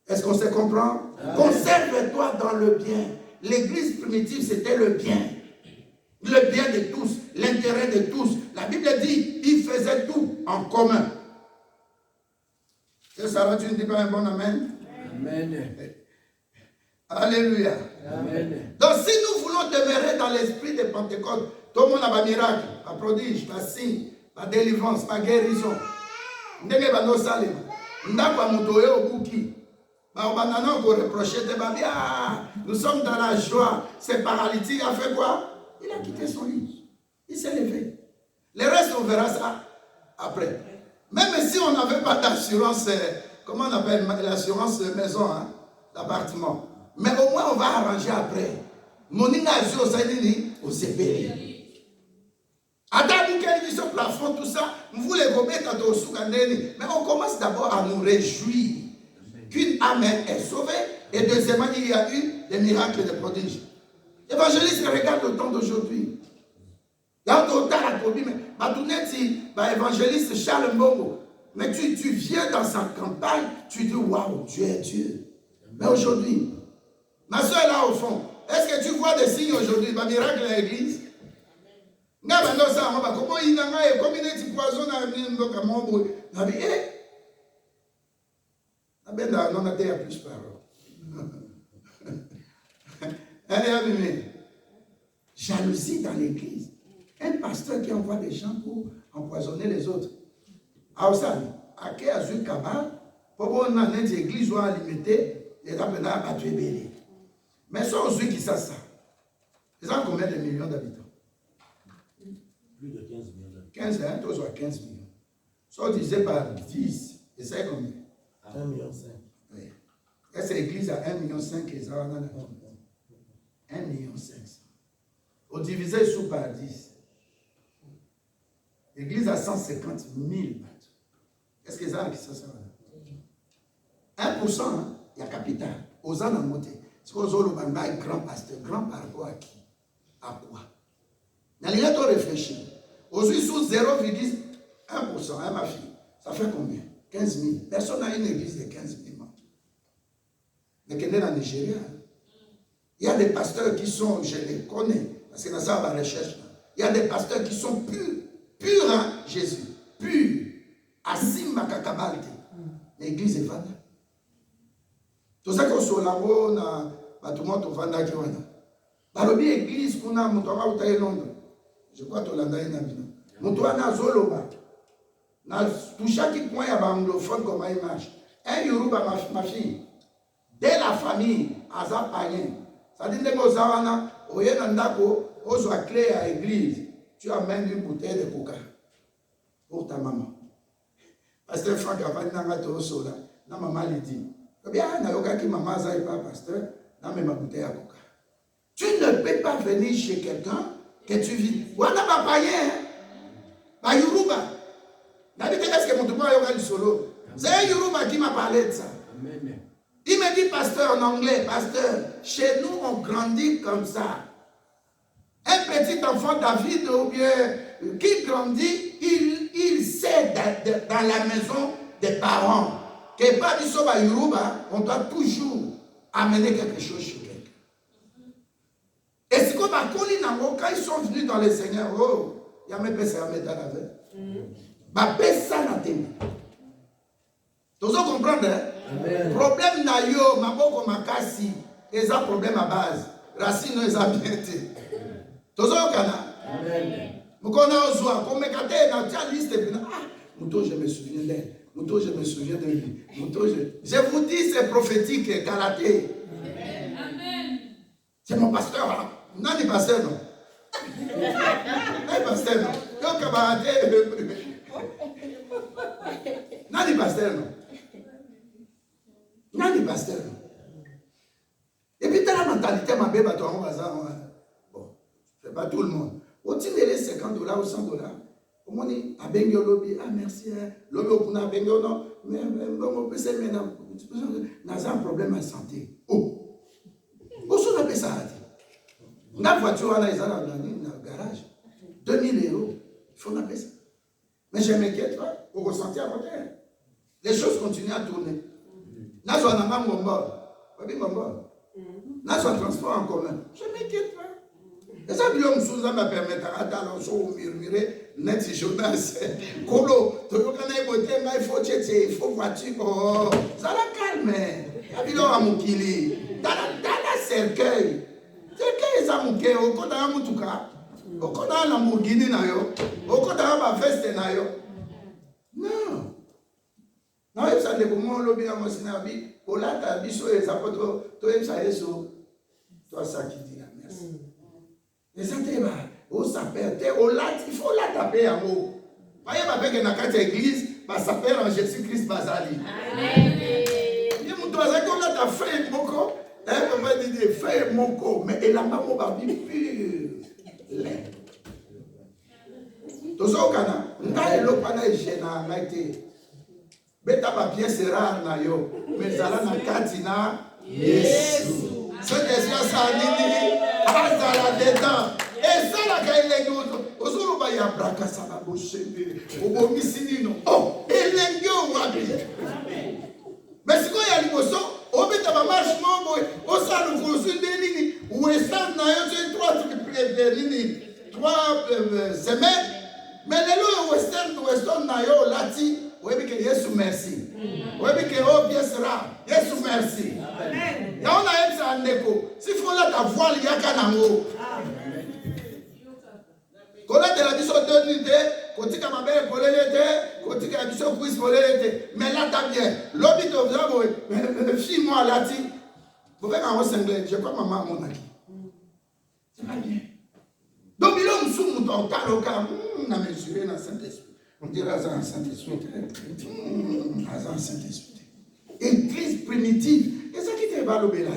Est-ce qu'on se comprend? Conserve-toi dans le bien. L'église primitive, c'était le bien. Le bien de tous, l'intérêt de tous. La Bible dit, il faisait tout en commun. Et Sarah, tu ne dis pas un bon amen? Amen. Alléluia. Amen. Donc si nous voulons demeurer dans l'esprit de Pentecôte, tout le monde a un miracle, un prodige, un signe, une délivrance, une guérison. Nous sommes dans la joie. Ce paralytique a fait quoi? Il a quitté son lit. Il s'est levé. Le reste, on verra ça après. Même si on n'avait pas d'assurance, comment on appelle l'assurance maison, hein, l'appartement. Mais au moins, on va arranger après. Moninga Azio, ça dit, au CPR. Attends, nous sur le plafond, tout ça, vous les gobez quand on soukandeni. Mais on commence d'abord à nous réjouir qu'une âme est sauvée. Et deuxièmement, il y a eu des miracles et des prodiges. Évangéliste, regarde le temps d'aujourd'hui. Il y a autant à Kobi, mais évangéliste Charles Mbongo. Mais tu viens dans sa campagne, tu dis waouh, Dieu est Dieu. Mais aujourd'hui, ma soeur est là au fond. Est-ce que tu vois des signes aujourd'hui, des miracles à l'église? Comment il a comme il est poison à mon non, a plus parole. Jalousie dans l'église. Un pasteur qui envoie des gens pour empoisonner les autres. Aosali, à qui a joué Kabal, pour qu'on ait une église ou alimentée, les gens à battre belé. Mais ça, aux qui ça. Ils ont combien de millions d'habitants? Plus de 15 millions d'habitants. 15, hein, toi, 15 millions. Ça, on disait par 10, et c'est combien? 1,5 million. Oui. Est-ce que l'église a 1,5 million et ça va dans 1,5 million. On divisait sous par 10. L'église a 150 000 bateaux. Est-ce que ça, ça va? 1%, hein, il y a capital. Aux ans à monter. C'est qu'on a un grand pasteur. Grand par rapport à qui? À quoi? Il y a tout réfléchir. Aujourd'hui, sous 0,1%, hein, ma fille, ça fait combien? 15 000. Personne n'a une église de 15 000 membres. Mais qu'elle est en Nigeria. Il y a des pasteurs qui sont, je les connais, parce que dans ça, on va rechercher. Il y a des pasteurs qui sont purs en Jésus. Purs. Asimba kakabalte. L'église est vendue. Tout ça qu'on soit là-haut, on a bâtiment au Vanda qui wana. Balobi église qu'on a moutouama ou taille Londres. Je crois que l'Olanda est nabino. Moutouana zoloba. Na tout chaque point, il y a un anglophone comment il marche. Un Yoruba, ma fille, dès la famille, Aza païen, Ça dit que Ozawana, Oyenandako, Ozoa clé à l'église. Tu amènes une bouteille de coca pour ta maman. Pasteur Franck a dit que tu as maman lui dit, bien, qui maman n'a pas pasteur, dans ma bouteille à coca. Tu ne peux pas venir chez quelqu'un que tu vis. On n'a pas païen. Pas Yoruba. D'habitude, est-ce que mon tour a eu solo? C'est un Yoruba qui m'a parlé de ça. Amen. Il me dit, pasteur, en anglais, pasteur, chez nous, on grandit comme ça. Un petit enfant David, ou bien, qui grandit, il sait dans la maison des parents que pas du soba Yoruba, on doit toujours amener quelque chose chez quelqu'un. Et ce qu'on va connaître, quand ils sont venus dans le Seigneur, oh, il y a même pas ça à mettre à la veille. Bah, ça n'a été. Vous comprenez? Hein? Problème na yo, maboko makasi, et ça problème à base. Racine, ils ont bien été. Vous comprenez? Vous connaissez, comme Mekate, dans la liste, Mouto, je me souviens d'elle. Mouto, je me souviens de lui. Mouto, je vous dis, c'est prophétique, Galaté. Amen. C'est mon pasteur, hein? Non, il pasteur, non. Non, pasteur, non. Yo, camarade, non, il pasteur, non. Non, il pasteur, non. Et puis, dans la mentalité, ma bébé, toi, on va ça, bon, c'est pas tout le monde. Au-dessus de les $50 ou $100, au moins, à Bengio lobby, ah merci, lobby au Puna Bengio, non, mais on peut se mettre dans un problème de santé. Oh, on appelle ça. La voiture, on a dans le garage. 2000 €. Il faut appeler ça. Mais je ne m'inquiète pas, vous ressentez à votre air. Les choses continuent à tourner. Là, on a un Ngombo. Là, on transport en commun. Je ne m'inquiète pas. Et ça, je me permet de murmurer, net si Jonas, Kolo, il faut voiture, ça la calme. Il y a un mukili. Dans la cercueil. Cercueil, ça mukili, au côté de Moutuka, au côté de la Lamborghini, au côté de la veste. Non. Non, il ça dépend de l'objet à mon sinabi. Pour la tabiso et ça peut être ça et ça. Toi, ça qui dit la merci. Et ça te va, au s'appelle, il faut la taper en haut. Voyez, ma belle, dans la église, ça s'appelle en Jésus-Christ Bazali. Amen. Il y a mon doigt, qu'on a ta frère Moko, on va dire frère Moko, mais il a pas mon barbi pur. Tout ça au Ghana, on a le panel gênant, on a été. Beta papier sera na yo, mais ça là na katina Yesu. Ce que ça nini, azala dedans. Et ça là quand il est autre, ozolo ba ya braka ça ba boshende. Obo misinino. Oh, elenge wabi. Mais si quoi ya liboso, obeta ba marche mo boy, o ça le fosu de nini, ou estan na yo c'est 3 semaines. Mais les lois western na yo lati. Oui, que Yesu merci. Oui, que oh bien sera. Yesu merci. Amen. Ya on a ça ndeko. Si faut là ta voile ya kanango. Kola de la biso donné kotika mabele polelete, kotika biso kuis polelete. Mais là t'as bien. L'obit of zabo, fille moi lati. Vous faites un anglais, je crois maman mon aki. C'est pas bien. Donc il a un sou mouton taloka, na mesuré na Saint-Esprit. On dirait à un Saint-Esprit. À un Saint-Esprit. Église primitive. Et ça qui te va l'obéir là.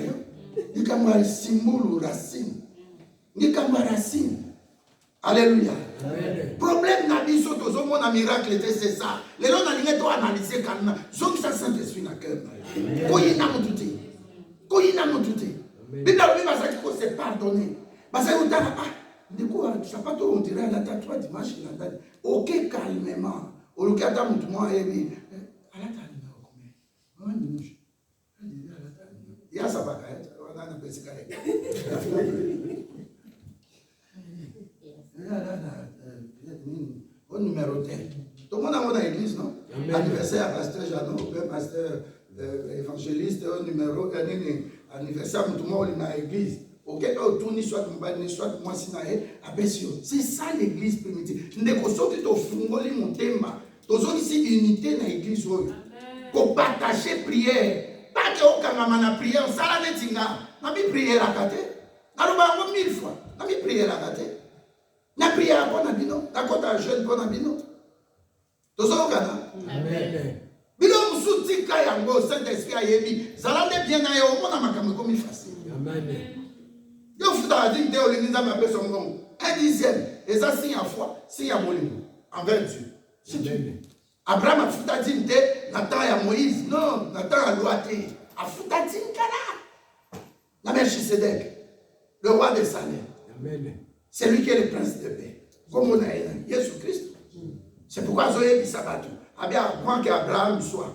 Il y a un symbole racine. Il y a un racine. Alléluia. Problème n'a pas sauté au monde, un miracle, c'est ça. Les gens n'ont pas analysé quand même. Sauf que ça Saint-Esprit n'a cœur. Koyina moutouté. Koyina moutouté. Mais dans le Bible, ça qu'il faut se pardonner. Parce que vous avez du coup, ça pas tout on dirait la tête toi dimanche il a dit OK calmement. Au lieu d'attendre tout moi et puis à la table combien? On dit il y a ça va on a un peu sécaré. Au numéro 10. Tout le monde a dans l'église non? Anniversaire à pasteur Jeannot, pasteur évangéliste au numéro anniversaire tout le monde dans l'église. Ok, tourne soit moi c'est ça l'église primitive. Ndeko soki to fungoli motema. Tozo ici unité dans l'église oyo. Ko partager prière. Pas que okanga na prière, ça la netinga. n'a mis prière à côté. N'a pas 1000 fois. N'a mis prière à côté. N'a prière à quoi bino. N'a pas jeune pour bino. Tout ça au Ghana. Amen. Bino moussouti kayango Saint-Esprit a yebi. Zalande bien na yo mona makambo comme facile. Amen. Yo futa dit de oliniza m'appelle son nom. 1/10. Et ça signe à foi, signe à molimo envers Dieu. C'est Dieu. Abraham a futa dit de Nathan et Moïse. Non, Nathan a loité. A futa dit kala. La mère Chisedek, le roi de Salem. Amen. C'est lui qui est le prince de paix. Comme on a dit, Jésus-Christ. C'est pourquoi Zoé dit Sabato. Ah bien, avant qu'Abraham soit,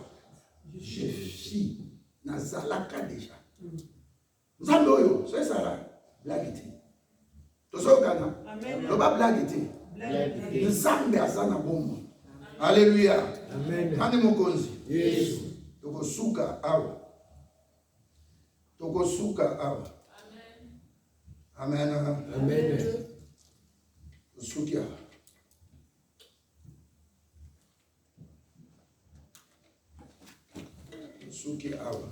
je suis dans Zalaka déjà. Zandoyo, c'est ça là, blaguité. Tout ça au Ghana. Le bas blaguité. Le Zambé à Zanabombo. Alléluia. Amen. Kani mokonzi. Yes. Toko suka awa. Toko suka awa. Amen. Amen. Suki awa. Suki awa.